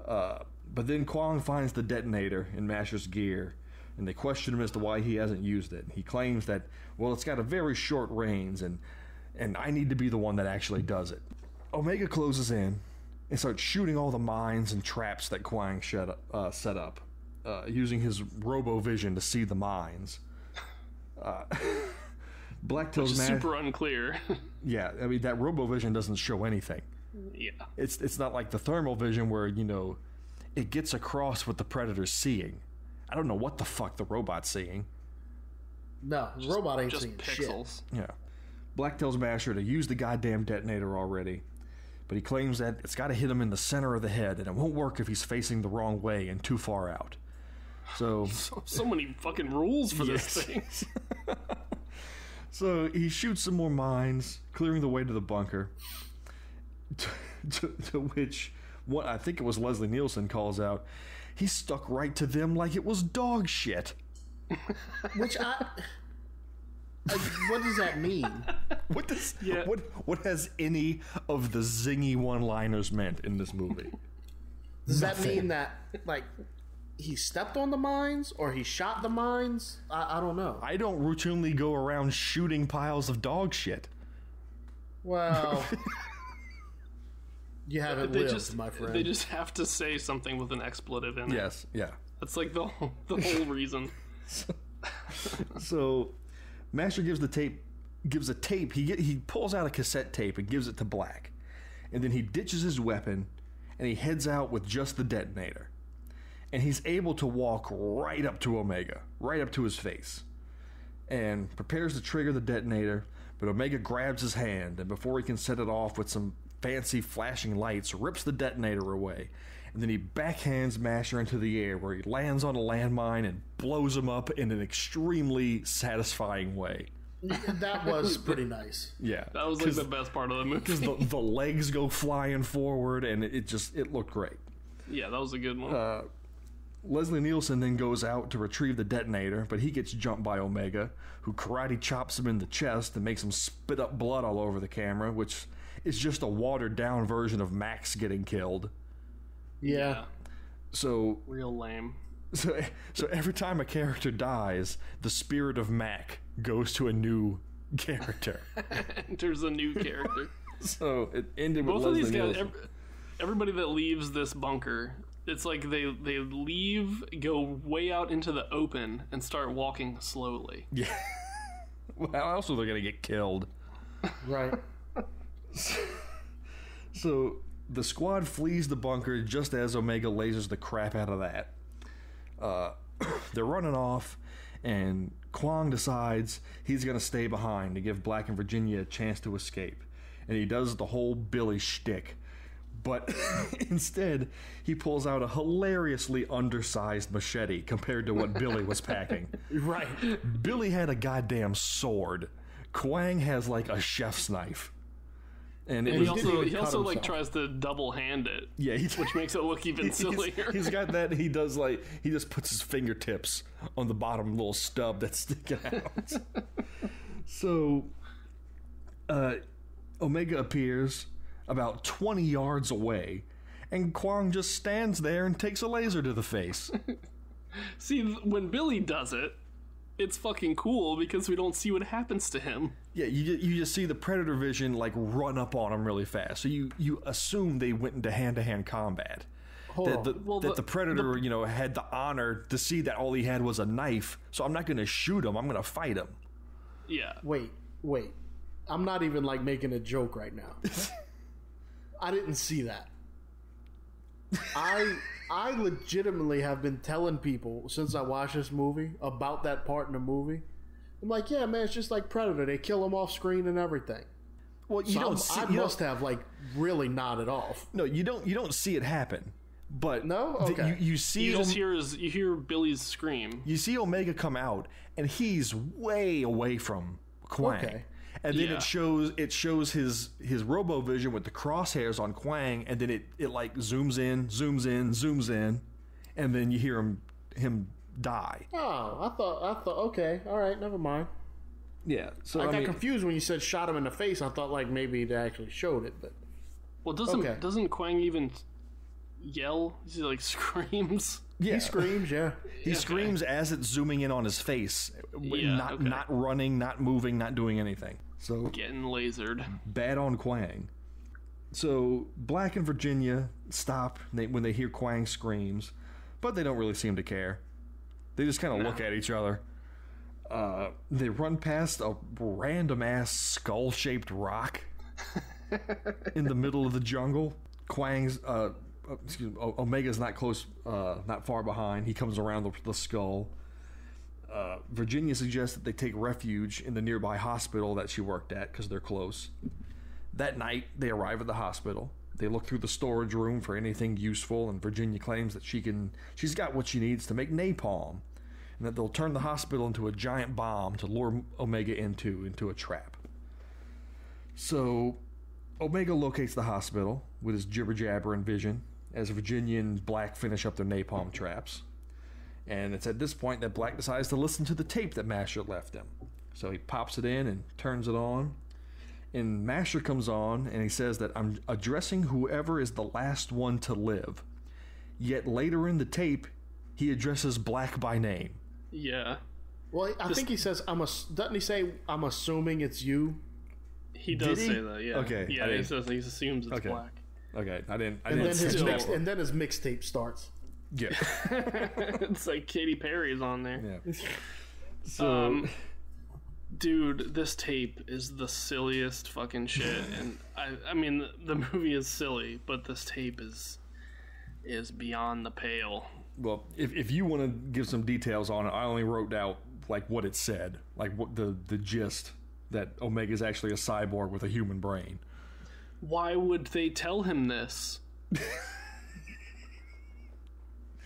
But then Kwong finds the detonator in Masher's gear, and they question him as to why he hasn't used it. He claims that, it's got a very short range, and I need to be the one that actually does it. Omega closes in and starts shooting all the mines and traps that Kwong set up, using his robo-vision to see the mines. Blacktail's Which is super unclear. Yeah, I mean, that robo-vision doesn't show anything. Yeah. It's not like the thermal vision where, it gets across what the Predator's seeing. I don't know what the fuck the robot's seeing. No, the robot ain't seeing pixels. Shit. Yeah. Black tells Masher to use the goddamn detonator already, but he claims that it's got to hit him in the center of the head, and it won't work if he's facing the wrong way and too far out. So many fucking rules for this thing. So he shoots some more mines, clearing the way to the bunker, to which, I think it was Leslie Nielsen calls out, he stuck right to them like it was dog shit. Which what does that mean? What has any of the zingy one-liners meant in this movie? Does that mean that, he stepped on the mines or he shot the mines? I don't know. I don't routinely go around shooting piles of dog shit. Well, you haven't lived, my friend. They just have to say something with an expletive in it. Yes, yeah. That's like the whole reason. So, Masher gives a tape. He pulls out a cassette tape and gives it to Black, and then he ditches his weapon and he heads out with just the detonator. And he's able to walk right up to Omega, right up to his face, and prepares to trigger the detonator, but Omega grabs his hand, and before he can set it off with some fancy flashing lights, rips the detonator away, and then he backhands Masher into the air, where he lands on a landmine and blows him up in an extremely satisfying way. That was pretty nice. Yeah. That was like the best part of the movie. Because the legs go flying forward, and it looked great. Yeah, that was a good one. Leslie Nielsen then goes out to retrieve the detonator, but he gets jumped by Omega, who karate chops him in the chest and makes him spit up blood all over the camera, which is just a watered-down version of Max getting killed. Yeah. So real lame. So every time a character dies, the spirit of Mac goes to a new character. Enters a new character. So it ended with both Leslie of these Nielsen. guys. Everybody that leaves this bunker, it's like they leave, go way out into the open, and start walking slowly. Yeah. Well, how else are they going to get killed? Right. So the squad flees the bunker just as Omega lasers the crap out of that. They're running off, and Kwong decides he's going to stay behind to give Black and Virginia a chance to escape. And he does the whole Billy shtick. But instead, he pulls out a hilariously undersized machete compared to what Billy was packing. Right. Billy had a goddamn sword. Kwang has like a chef's knife. And he also like himself. tries to double hand it. Yeah, which makes it look even sillier. He's got that. He just puts his fingertips on the bottom little stub that's sticking out. So, Omega appears about 20 yards away, and Kwang just stands there and takes a laser to the face. See, when Billy does it, it's fucking cool because we don't see what happens to him. Yeah, you just see the Predator vision like run up on him really fast. So you assume they went into hand-to-hand combat. That the Predator, had the honor to see that all he had was a knife. So I'm not going to shoot him. I'm going to fight him. Yeah. Wait. I'm not even like making a joke right now. I didn't see that. I legitimately have been telling people since I watched this movie about that part in the movie. I'm like, yeah, man, it's just like Predator. They kill him off screen and everything. Well, I must have like really nodded off. No, you don't see it happen. But no, okay. You see, you hear Billy's scream. You see Omega come out, and he's way away from Kwang. Okay. And then it shows his RoboVision with the crosshairs on Kwang, and then it like zooms in, and then you hear him die. Oh, I thought okay, all right, never mind. Yeah, so I got confused when you said shot him in the face. I thought like maybe they actually showed it, but doesn't Kwang even yell? He like screams. Yeah. He screams, yeah. He screams as it's zooming in on his face. Not running, not moving, not doing anything. So getting lasered. Bad on Kwang. So Black and Virginia stop when they hear Kwang screams, but they don't really seem to care. They just kind of look at each other. They run past a random-ass skull-shaped rock in the middle of the jungle. Kwang's... Omega's not close, not far behind. He comes around the skull. Virginia suggests that they take refuge in the nearby hospital that she worked at because they're close. That night, they arrive at the hospital. They look through the storage room for anything useful, and Virginia claims that she's got what she needs to make napalm, and that they'll turn the hospital into a giant bomb to lure Omega into a trap. So Omega locates the hospital with his jibber-jabber and vision as Virginia and Black finish up their napalm traps. And it's at this point that Black decides to listen to the tape that Masher left him. So he pops it in and turns it on. And Masher comes on and he says that I'm addressing whoever is the last one to live. Yet later in the tape, he addresses Black by name. Yeah. Well, I think he says, doesn't he say, I'm assuming it's you? He does say that, yeah. Okay. Yeah, he assumes it's Black. Okay, I didn't. And then his mixtape starts. Yeah. It's like Katy Perry's on there. Yeah. So, dude, this tape is the silliest fucking shit. And I mean, the movie is silly, but this tape is is beyond the pale. Well, if you want to give some details on it, I only wrote out like what it said, like what the gist that Omega's actually a cyborg with a human brain. Why would they tell him this?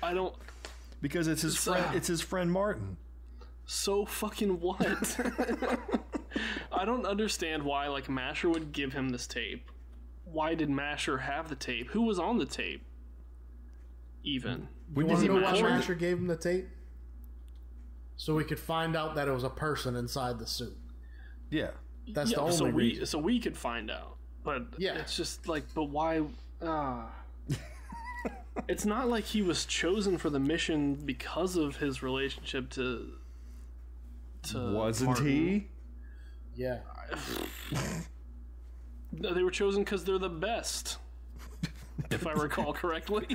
I don't. Because it's his friend. It's his friend Martin. So fucking what? I don't understand why like Masher would give him this tape. Why did Masher have the tape? Who was on the tape? Even. You want to know why Masher gave him the tape? So we could find out that it was a person inside the suit. Yeah. That's the only reason. So we could find out. But yeah. It's just like, but why? It's not like he was chosen for the mission because of his relationship to Wasn't Martin. he? Yeah. They were chosen because they're the best. If I recall correctly.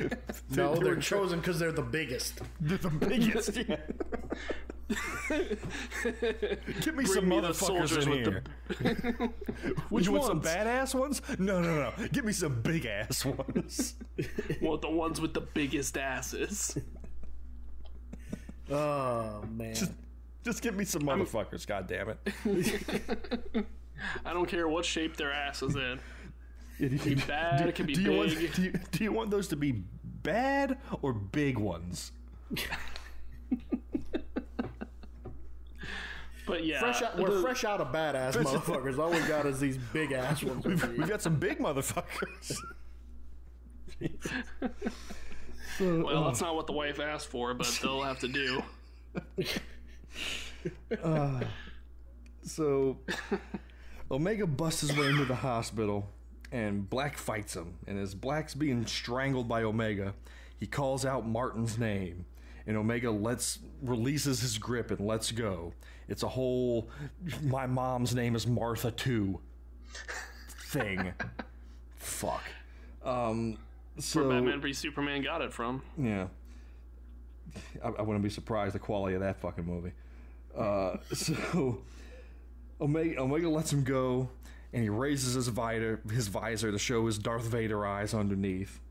No, they're chosen because they're the biggest. They're the biggest. Yeah. Give me some motherfuckers in here. Which you want ones? some badass ones? No. Give me some big ass ones. Want the ones with the biggest asses. Oh man. Just give me some motherfuckers, goddammit. I don't care what shape their ass is in. It can be bad, it can be big. big. Do you want those to be bad or big ones? But yeah, we're fresh out of badass motherfuckers. All we got is these big ass ones. We've got some big motherfuckers. Well, that's not what the wife asked for, but they'll have to do. So Omega busts his way into the hospital, and Black fights him. And as Black's being strangled by Omega, he calls out Martin's name, and Omega releases his grip and lets go. It's a whole "my mom's name is Martha too" thing. Fuck. Where Batman v Superman got it from. Yeah. I wouldn't be surprised the quality of that fucking movie. So Omega lets him go, and he raises his visor to show his Darth Vader eyes underneath.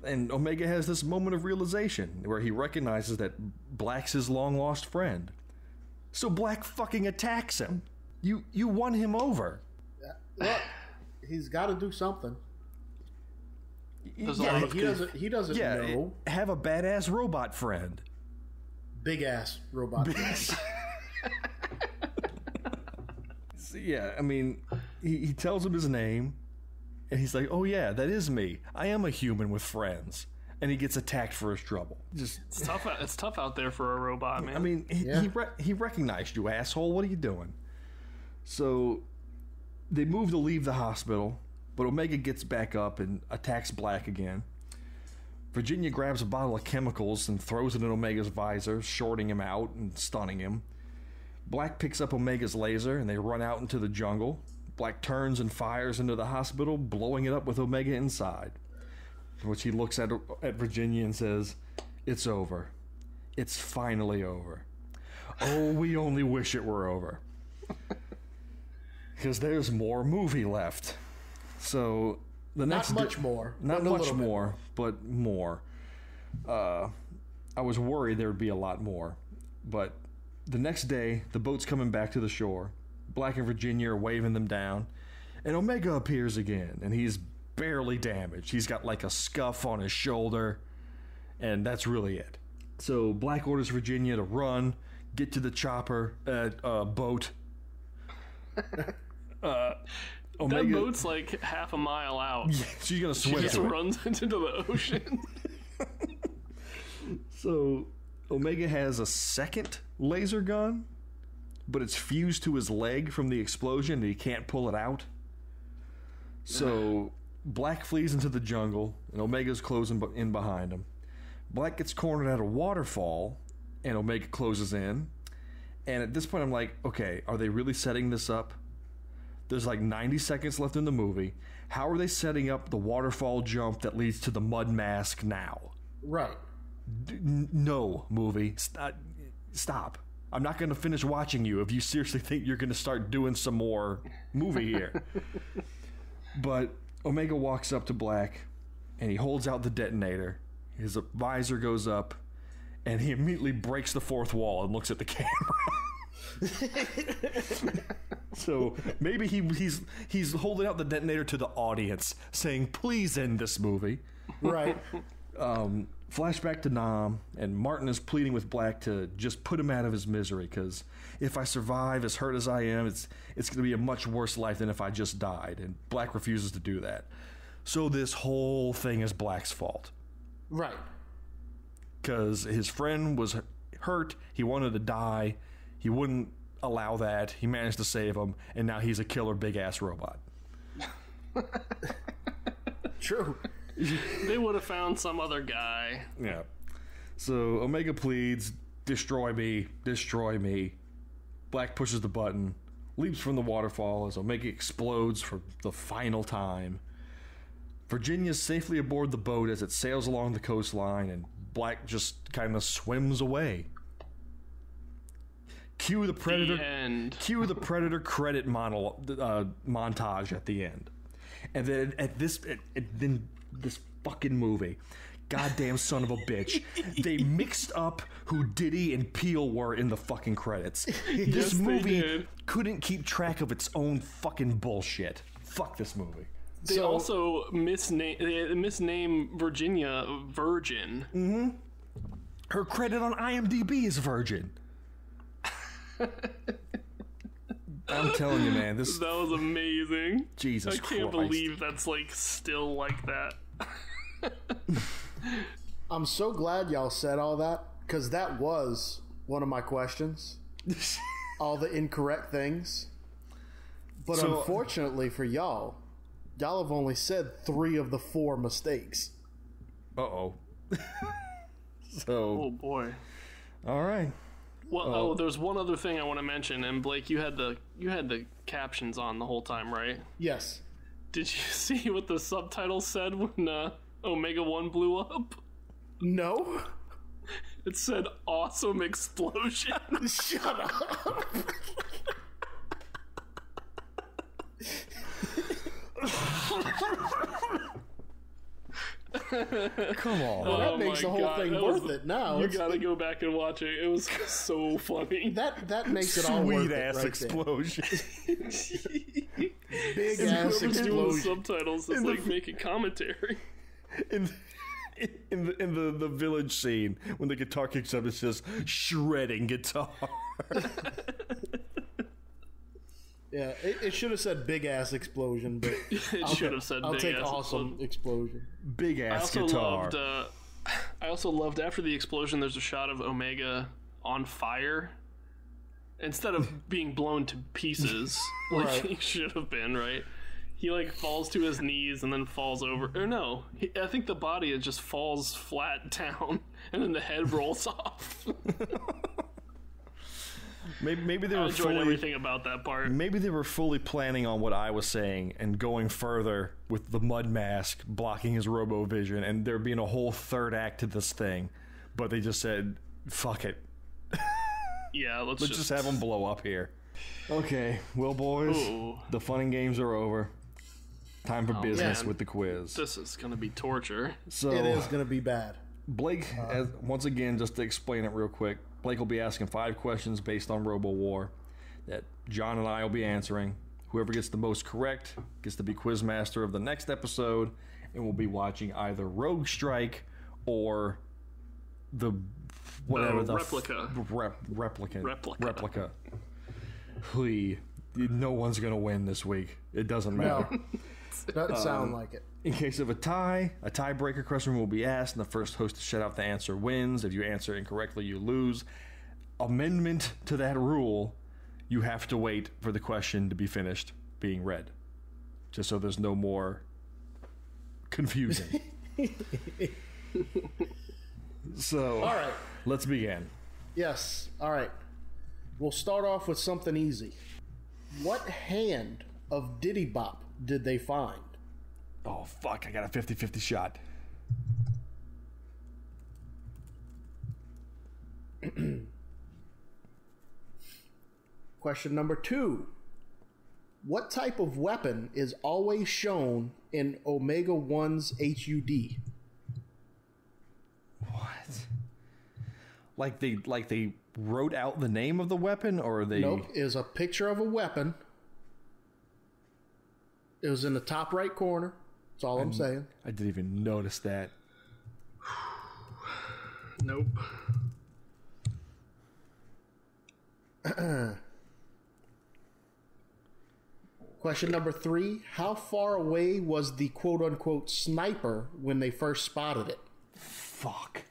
And Omega has this moment of realization where he recognizes that Black's his long-lost friend. So Black fucking attacks him. You won him over. Look, he's got to do something. He doesn't know. Have a badass robot friend. Big ass robot friend. So, yeah, I mean, he tells him his name, and he's like, "Oh yeah, that is me. I am a human with friends." And he gets attacked for his trouble. It's tough. It's tough out there for a robot, man. I mean, he recognized you, asshole. What are you doing? So they move to leave the hospital, but Omega gets back up and attacks Black again. Virginia grabs a bottle of chemicals and throws it in Omega's visor, shorting him out and stunning him. Black picks up Omega's laser and they run out into the jungle. Black turns and fires into the hospital, blowing it up with Omega inside. Which he looks at Virginia and says, "It's over. It's finally over. Oh, we only wish it were over." Because there's more movie left. So the next not much more, but more. I was worried there would be a lot more, but the next day the boat's coming back to the shore. Black and Virginia are waving them down, and Omega appears again, and he's barely damaged. He's got like a scuff on his shoulder, and that's really it. So Black orders Virginia to run, get to the chopper boat. Omega, that boat's like half a mile out. Yeah, she's gonna swim. She just runs into the ocean. So Omega has a second laser gun, but it's fused to his leg from the explosion, and he can't pull it out. So Black flees into the jungle, and Omega's closing in behind him. Black gets cornered at a waterfall, and Omega closes in. And at this point, I'm like, okay, are they really setting this up? There's like 90 seconds left in the movie. How are they setting up the waterfall jump that leads to the mud mask now? Right. No, movie. Stop. I'm not going to finish watching you if you seriously think you're going to start doing some more movie here. But Omega walks up to Black, and he holds out the detonator, his visor goes up, and he immediately breaks the fourth wall and looks at the camera. So maybe he's holding out the detonator to the audience, saying, "Please end this movie." Right. Flashback to Nam, and Martin is pleading with Black to just put him out of his misery, because if I survive as hurt as I am, it's going to be a much worse life than if I just died, and Black refuses to do that. So this whole thing is Black's fault. Right. Because his friend was hurt, he wanted to die, he wouldn't allow that, he managed to save him, and now he's a killer big-ass robot. True. They would have found some other guy. Yeah. So Omega pleads, destroy me, destroy me. Black pushes the button, leaps from the waterfall as Omega explodes for the final time. Virginia's safely aboard the boat as it sails along the coastline, and Black just kind of swims away. Cue the Predator. The end. Cue the Predator credit montage at the end, and then then this fucking movie, goddamn son of a bitch, they mixed up who Diddy and Peele were in the fucking credits. This movie couldn't keep track of its own fucking bullshit. Fuck this movie. They also misname Virginia Virgin. Mm-hmm. Her credit on IMDb is Virgin. I'm telling you, man, that was amazing. Jesus Christ. I can't believe that's like still like that. I'm so glad y'all said all that, because that was one of my questions. All the incorrect things. But unfortunately for y'all have only said 3 of the 4 mistakes. Uh-oh. Oh boy. All right. Well, there's one other thing I want to mention, and Blake, you had the captions on the whole time, right? Yes. Did you see what the subtitles said when Omega 1 blew up? No. It said "awesome explosion." Shut up. Come on. Well, that makes the whole thing worth it now. You gotta go back and watch it. It was so funny. That makes it all worth it. Sweet ass explosion. Big ass explosion. Doing the subtitles is like making commentary. In the village scene, when the guitar kicks up, it says shredding guitar. Yeah, it should have said big ass explosion, but It should have said I'll big take ass awesome explosion. Big ass guitar. I also loved after the explosion, there's a shot of Omega on fire instead of being blown to pieces like he should have been. Right? He like falls to his knees and then falls over. Or no, I think the body just falls flat down and then the head rolls off. Maybe they were enjoyed everything about that part. Maybe they were fully planning on what I was saying and going further with the mud mask blocking his robo-vision and there being a whole third act to this thing. But they just said, fuck it. Yeah, let's just have them blow up here. Okay, well, boys, the fun and games are over. Time for business with the quiz. This is going to be torture. So it is going to be bad. Blake, once again, just to explain it real quick, Blake will be asking 5 questions based on Robowar that John and I will be answering. Whoever gets the most correct gets to be quizmaster of the next episode, and we'll be watching either Rogue Strike or the replica. Replica. No one's going to win this week. It doesn't matter. No. Doesn't sound like it. In case of a tiebreaker question will be asked, and the first host to shut out the answer wins. If you answer incorrectly, you lose. Amendment to that rule, you have to wait for the question to be finished being read, just so there's no more confusing. So, all right, let's begin. Yes, all right. We'll start off with something easy. What hand of Diddy Bop did they find? Oh, fuck, I got a 50-50 shot. Question number 2. What type of weapon is always shown in Omega 1's HUD? Like they wrote out the name of the weapon, or they? Nope, is a picture of a weapon. It was in the top right corner. That's all I'm saying. I didn't even notice that. Nope. Question number 3. How far away was the quote-unquote sniper when they first spotted it? Fuck.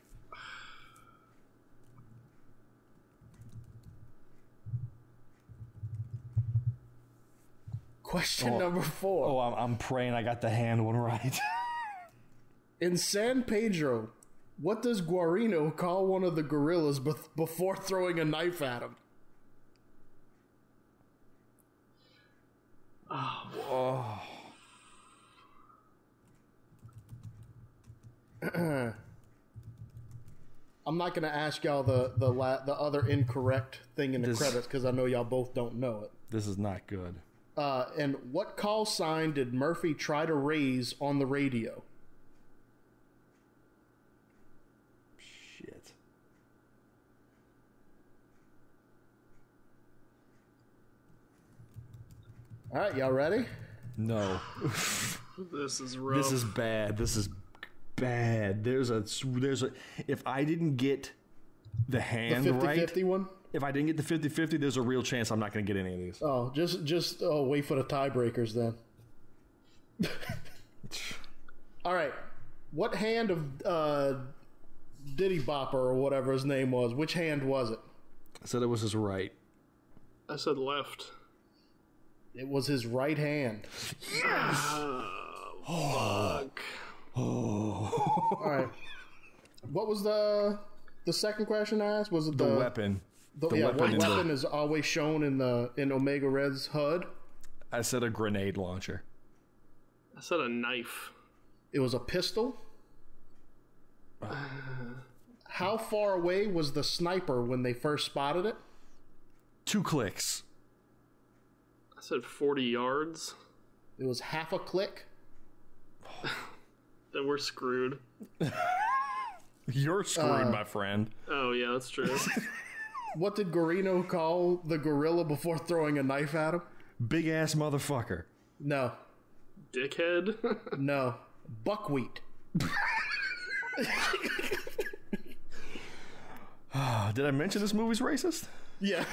Question number 4. Oh, I'm praying I got the hand one right. In San Pedro, what does Guarino call one of the gorillas before throwing a knife at him? Oh. I'm not going to ask y'all the other incorrect thing in the credits because I know y'all both don't know it. This is not good. And what call sign did Murphy try to raise on the radio? Shit. All right, y'all ready? No. This is rough. This is bad. This is bad. There's a if I didn't get the hand The 50-50 right, one? if I didn't get the 50-50, there's a real chance I'm not going to get any of these. Oh, just wait for the tiebreakers then. All right. What hand of Diddy Bopper or whatever his name was, which hand was it? I said it was his right. I said left. It was his right hand. Fuck. Oh. All right. What was the second question I asked? Was it The weapon. What weapon is always shown in Omega Red's HUD? I said a grenade launcher. I said a knife. It was a pistol. How far away was the sniper when they first spotted it? 2 clicks. I said 40 yards. It was half a click. Then we're screwed. You're screwed, my friend. Oh, yeah, that's true. What did Guarino call the gorilla before throwing a knife at him? Big ass motherfucker. No. Dickhead? No. Buckwheat. Did I mention this movie's racist? Yeah.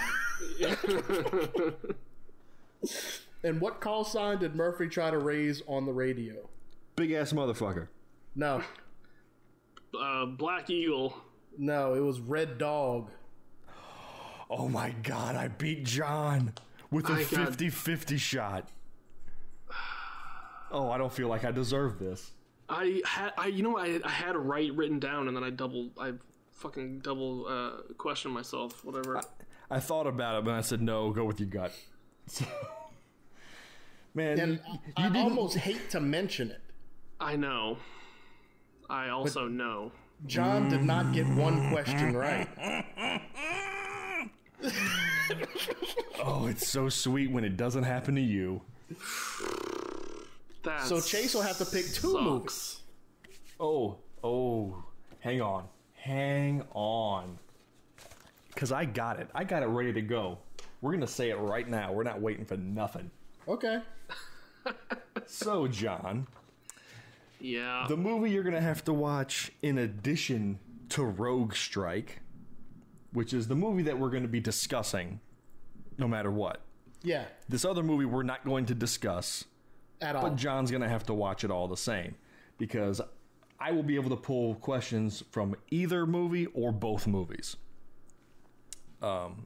And what call sign did Murphy try to raise on the radio? Big ass motherfucker. No. Black Eagle. No, it was Red Dog. Oh my god, I beat John with a 50-50 shot. Oh, I don't feel like I deserve this. I had it right written down, and then I fucking double questioned myself. Whatever. I thought about it, but I said no. Go with your gut. So, man, And I almost hate to mention it. I know. I also know. John did not get one question right. Oh, it's so sweet when it doesn't happen to you. So Chase will have to pick 2 movies. Oh, hang on. Because I got it. I got it ready to go. We're going to say it right now. We're not waiting for nothing. Okay. So, John. Yeah. The movie you're going to have to watch in addition to Rogue Strike, which is the movie that we're going to be discussing no matter what. Yeah. This other movie we're not going to discuss. At all. But John's going to have to watch it all the same. Because I will be able to pull questions from either movie or both movies.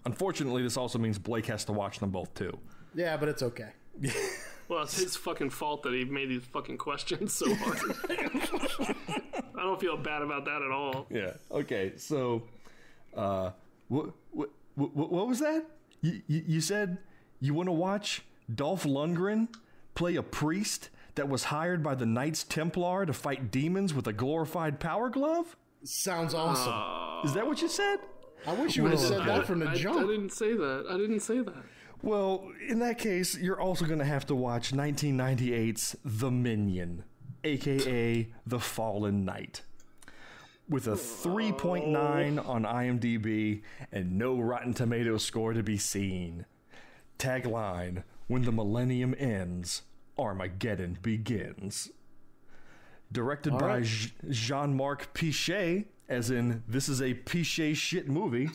Unfortunately, this also means Blake has to watch them both too. Yeah, but it's okay. Well, it's his fucking fault that he made these fucking questions so hard. I don't feel bad about that at all. Yeah. Okay. So, what was that? You said you want to watch Dolph Lundgren play a priest that was hired by the Knights Templar to fight demons with a glorified power glove? Sounds awesome. Is that what you said? I wish you would have said that from the jump. I didn't say that. Well, in that case, you're also going to have to watch 1998's The Minion, a.k.a. The Fallen Knight, with a 3.9 on IMDb and no Rotten Tomatoes score to be seen. Tagline: when the millennium ends, Armageddon begins. Directed by Jean-Marc Pichet, as in, this is a Pichet shit movie.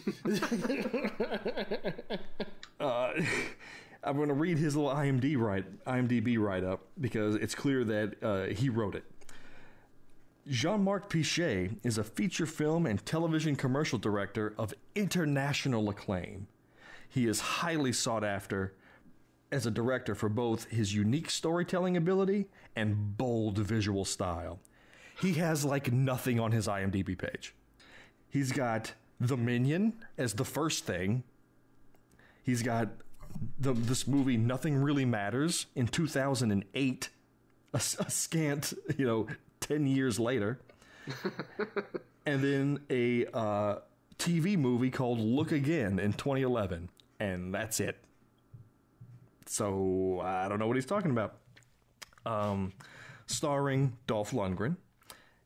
I'm going to read his little IMDb write-up because it's clear that he wrote it. Jean-Marc Pichet is a feature film and television commercial director of international acclaim. He is highly sought after as a director for both his unique storytelling ability and bold visual style. He has like nothing on his IMDb page. He's got The Minion as the first thing. He's got this movie Nothing Really Matters in 2008, a scant 10 years later. And then a TV movie called Look Again in 2011, and that's it. So I don't know what he's talking about. Starring Dolph Lundgren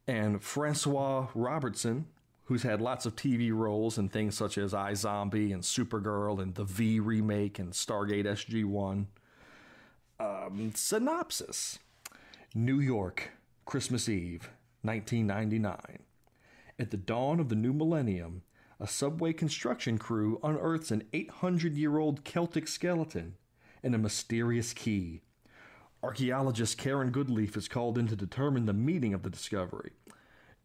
and Francois Robertson, who's had lots of TV roles in things such as iZombie and Supergirl and the V remake and Stargate SG-1. Synopsis: New York, Christmas Eve, 1999. At the dawn of the new millennium, a subway construction crew unearths an 800-year-old Celtic skeleton and a mysterious key. Archaeologist Karen Goodleaf is called in to determine the meaning of the discovery.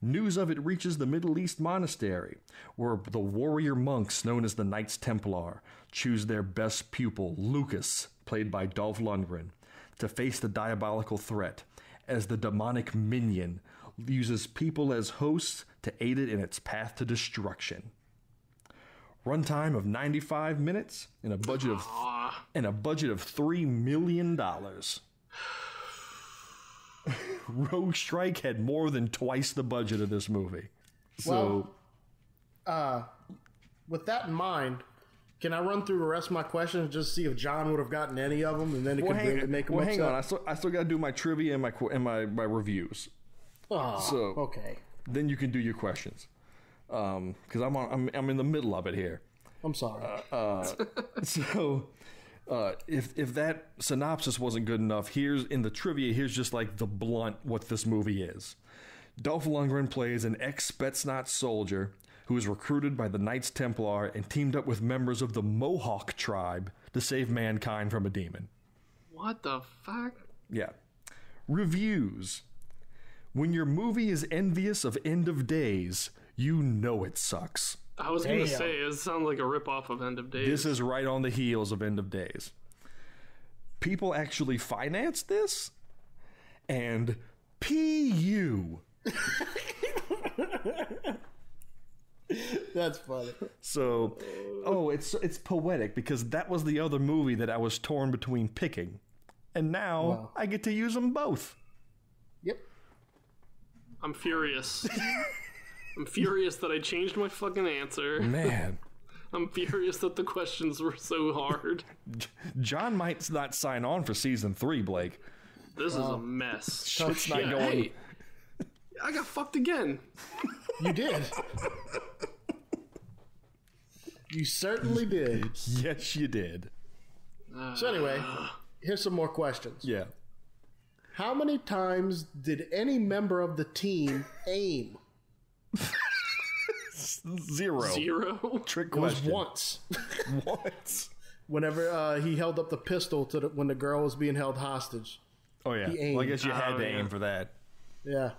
News of it reaches the Middle East monastery, where the warrior monks known as the Knights Templar choose their best pupil, Lucas, played by Dolph Lundgren, to face the diabolical threat, as the demonic minion uses people as hosts to aid it in its path to destruction. Runtime of 95 minutes and a budget of $3 million. Rogue Strike had more than twice the budget of this movie. So, with that in mind, can I run through the rest of my questions just to see if John would have gotten any of them, and then it could really make him upset? Hang on. I still got to do my trivia and my reviews. Oh, okay. Then you can do your questions. Because I'm in the middle of it here. I'm sorry. If that synopsis wasn't good enough, here's just like the blunt what this movie is. Dolph Lundgren plays an ex-Spetsnaz soldier who is recruited by the Knights Templar and teamed up with members of the Mohawk tribe to save mankind from a demon. What the fuck? Yeah. Reviews. When your movie is envious of End of Days, you know it sucks. I was going to say, it sounds like a ripoff of End of Days. This is right on the heels of End of Days. People actually financed this? And P.U. That's funny. So, it's poetic because that was the other movie that I was torn between picking. And now I get to use them both. Yep. I'm furious. I'm furious that I changed my fucking answer. Man. I'm furious that the questions were so hard. John might not sign on for season 3, Blake. This is a mess. Shit's not going. Hey, I got fucked again. You did. You certainly did. Yes, you did. So anyway, here's some more questions. Yeah. How many times did any member of the team aim? 0. Trick question. It was once. Once. Whenever he held up the pistol when the girl was being held hostage. Oh, yeah. Well, I guess you had to aim for that. Yeah.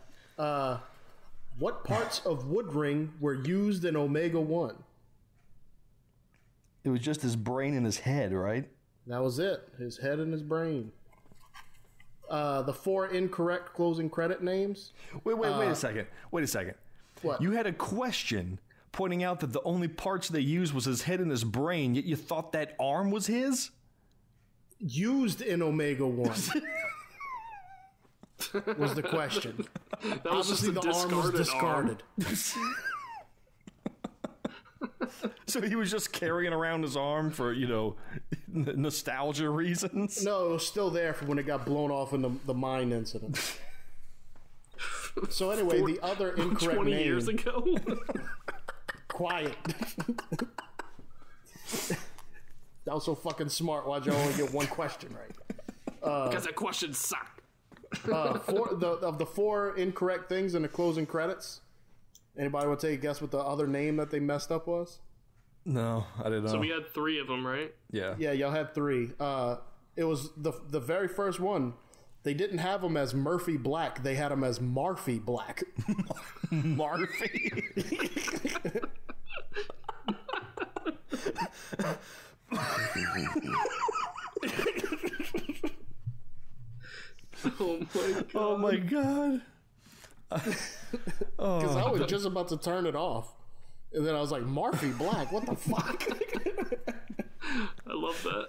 What parts of Woodring were used in Omega 1? It was just his brain and his head, right? That was it. His head and his brain. The 4 incorrect closing credit names. Wait a second. What? You had a question pointing out that the only parts they used was his head and his brain, yet you thought that arm was his? Used in Omega 1 was the question. That was obviously just the arm was discarded. So he was just carrying around his arm for, nostalgia reasons? No, it was still there for when it got blown off in the mine incident. So anyway, the other incorrect 20 name... years ago? Quiet. That was so fucking smart. Why'd you only get one question right? Because that question sucked. Of the four incorrect things in the closing credits, anybody want to take a guess what the other name that they messed up was? No, I didn't know. So we had 3 of them, right? Yeah. Yeah, y'all had 3. It was the very first one. They didn't have him as Murphy Black. They had him as Marfy Black. Marfy? Oh my god. Because I was just about to turn it off. And then I was like, Marfy Black? What the fuck? I love that.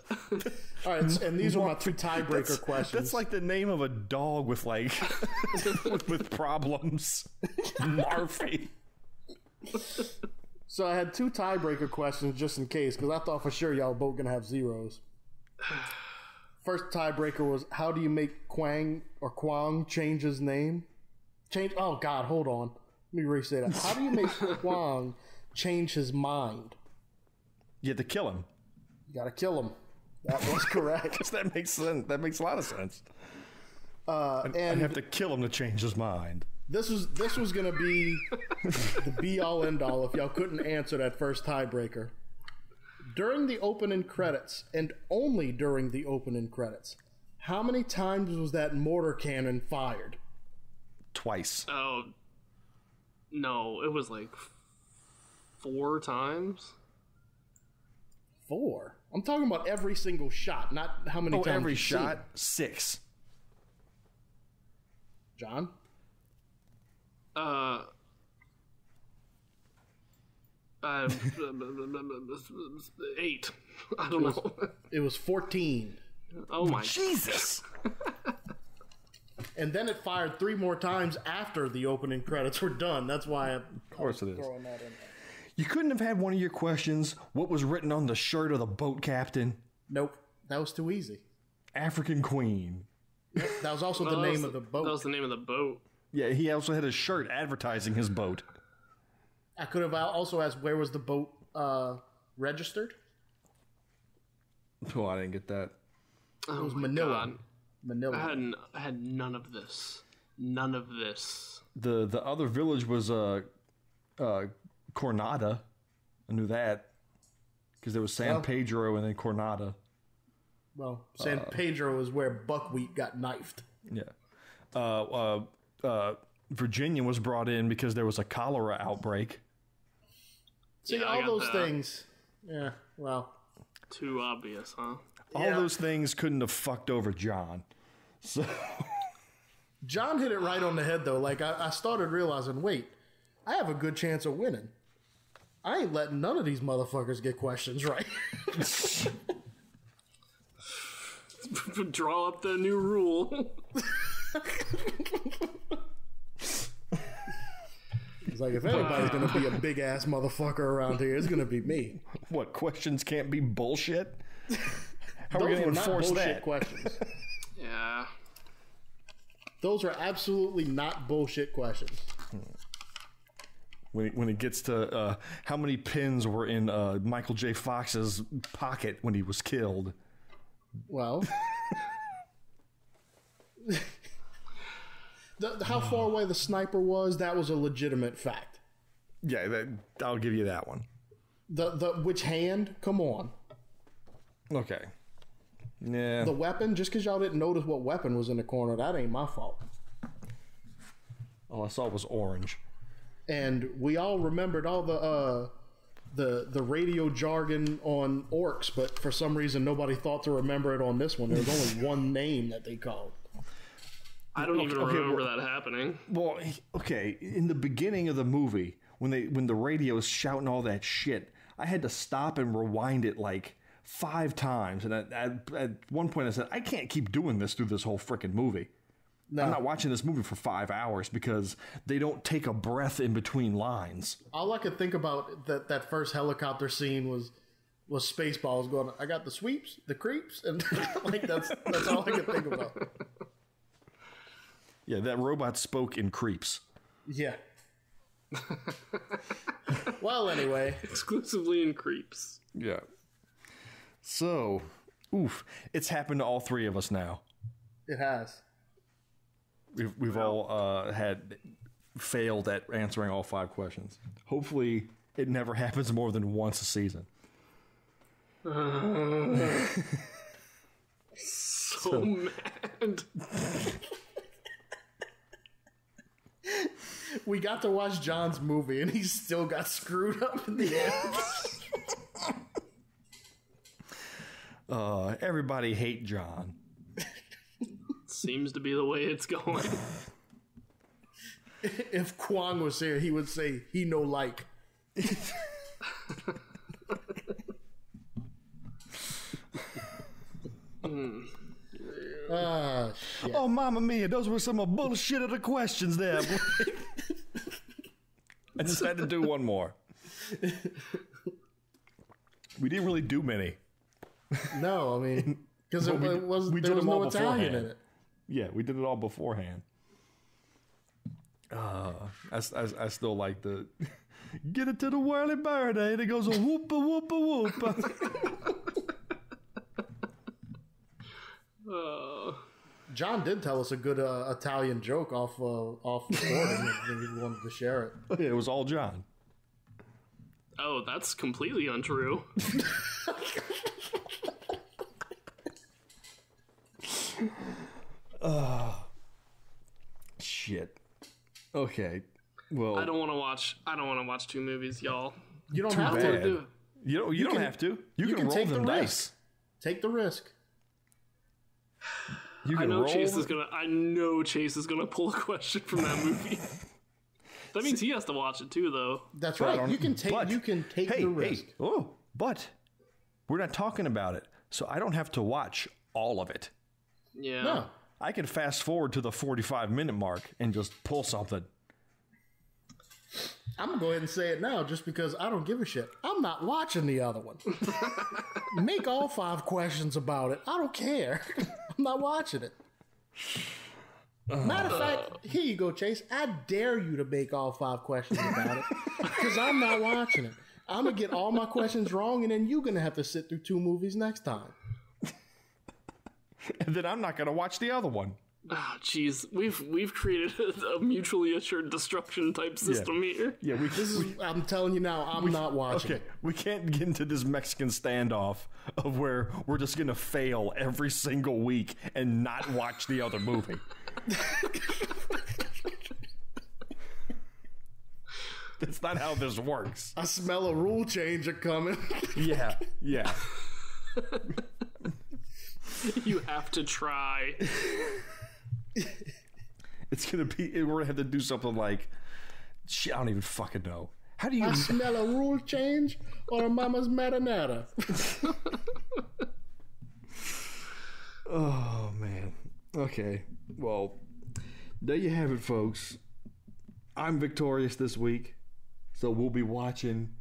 All right, and these are my 2 tiebreaker questions. That's like the name of a dog with like with problems. Marfy. So I had 2 tiebreaker questions just in case, because I thought for sure y'all were both gonna have zeros. First tiebreaker was, how do you make Kwang change his name? Oh God, hold on. Let me re-say that. How do you make Kwang change his mind? You had to kill him. You gotta kill him. That was correct. That makes sense. That makes a lot of sense. And I'd have to kill him to change his mind. This was gonna be the be all end all if y'all couldn't answer that first tiebreaker. During the opening credits, and only during the opening credits, how many times was that mortar cannon fired? Twice. Oh, no, it was like 4 times. 4? I'm talking about every single shot, not how many times. Every shot? 6. John? 8. I don't know. It was 14. Oh my Jesus. And then it fired 3 more times after the opening credits were done. That's why I'm course it is. throwing that in there. You couldn't have had one of your questions, what was written on the shirt of the boat captain? Nope. That was too easy. African Queen. Yep, that was also the name of the boat. That was the name of the boat. Yeah, he also had a shirt advertising his boat. I could have also asked, where was the boat registered? Oh, I didn't get that. It was Manila. God. Manila. I had none of this. None of this. The other village was Cornada. I knew that because there was San Pedro and then Cornada. Well, San Pedro is where buckwheat got knifed. Yeah. Virginia was brought in because there was a cholera outbreak. See, all those things. Yeah, well. Too obvious, huh? All those things couldn't have fucked over John. So John hit it right on the head, though. Like, I started realizing, wait, I have a good chance of winning. I ain't letting none of these motherfuckers get questions right. Draw up the new rule. It's like, if anybody's going to be a big-ass motherfucker around here, it's going to be me. What, questions can't be bullshit? How are we Those going were to not enforce bullshit that? questions. Yeah. Those are absolutely not bullshit questions. When it gets to how many pins were in Michael J. Fox's pocket when he was killed. Well, how far away the sniper was, that was a legitimate fact. Yeah, I'll give you that one. The which hand? Come on. Okay. Yeah. The weapon, just because y'all didn't notice what weapon was in the corner, that ain't my fault. All I saw was orange. And we all remembered all the radio jargon on orcs, but for some reason nobody thought to remember it on this one. There was only one name that they called. I don't even remember that happening. Well, okay, in the beginning of the movie, when the radio is shouting all that shit, I had to stop and rewind it like 5 times. And at one point I said, I can't keep doing this through this whole freaking movie. No. I'm not watching this movie for 5 hours because they don't take a breath in between lines. All I could think about that first helicopter scene was Spaceballs going, I got the sweeps, the creeps, and like that's all I could think about. Yeah, that robot spoke in Creeps. Yeah. Well, anyway. Exclusively in Creeps. Yeah. So, it's happened to all three of us now. It has. We've all had failed at answering all 5 questions. Hopefully, it never happens more than once a season. So mad. We got to watch John's movie, and he still got screwed up in the end. Everybody hate John. Seems to be the way it's going. If Kwong was here, he would say he no like. Shit. Oh, Mamma Mia, those were some bullshit of the questions there. I just had to do one more. We didn't really do many. No, I mean, because there was no Italian beforehand. in it. Yeah, we did it all beforehand. I still like the get it to the whirly bird, and it goes a whoopa whoopa whoopa. John did tell us a good Italian joke off recording, and he wanted to share it. Yeah, it was all John. Oh, that's completely untrue. Shit. Okay. Well, I don't want to watch 2 movies, y'all. You don't too have bad. to. You don't have to. You can roll take them the dice. risk. Take the risk. You can I know roll. I know Chase is gonna pull a question from that movie. That means he has to watch it too, though. That's right. You can take the risk. But we're not talking about it, so I don't have to watch all of it. Yeah. No. I can fast forward to the 45-minute mark and just pull something. I'm going to go ahead and say it now just because I don't give a shit. I'm not watching the other one. Make all 5 questions about it. I don't care. I'm not watching it. Matter of fact, here you go, Chase. I dare you to make all 5 questions about it because I'm not watching it. I'm going to get all my questions wrong, and then you're going to have to sit through 2 movies next time. And then I'm not going to watch the other one. Oh, jeez, we've created a mutually assured destruction type system here. Yeah, I'm telling you now, I'm not watching. Okay, we can't get into this Mexican standoff of where we're just going to fail every single week and not watch the other movie. That's not how this works. I smell a rule change coming. Yeah. You have to try. It's gonna be. We're gonna have to do something like. I don't even fucking know. How do you? I smell a rule change or a mama's marinara. Oh man. Okay. Well, there you have it, folks. I'm victorious this week, so we'll be watching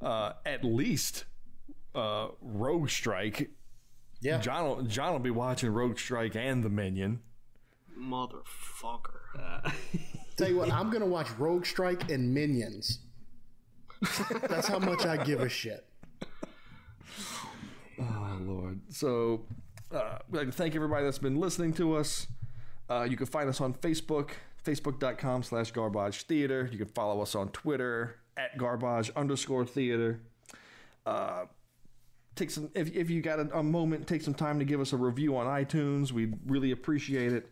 at least Rogue Strike. Yeah. John will be watching Rogue Strike and The Minion. Motherfucker. Tell you what, I'm going to watch Rogue Strike and Minions. That's how much I give a shit. Oh, Lord. So, I'd like to thank everybody that's been listening to us. You can find us on Facebook, facebook.com/Garbage Theater. You can follow us on Twitter, @Garbage_Theater. If you got a moment, take some time to give us a review on iTunes. We'd really appreciate it.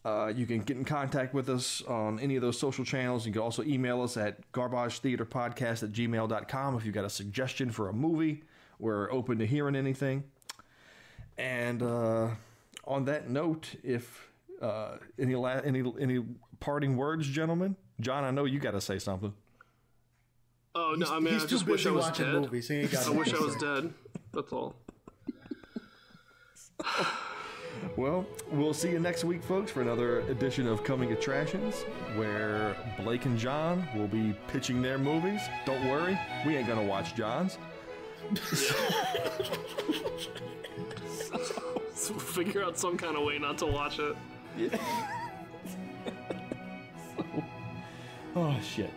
You can get in contact with us on any of those social channels. You can also email us at garbagetheaterpodcast@gmail.com if you've got a suggestion for a movie. We're open to hearing anything. And on that note, if any parting words, gentlemen? John, I know you got to say something. Oh no! I mean, he's I too just wish I busy was watching dead. movies. He ain't got I wish I was dead. That's all. Well, we'll see you next week, folks, for another edition of Coming Attractions, where Blake and John will be pitching their movies. Don't worry, we ain't gonna watch John's. So we'll figure out some kind of way not to watch it. Yeah. Oh, shit.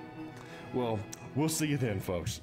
Well, we'll see you then, folks.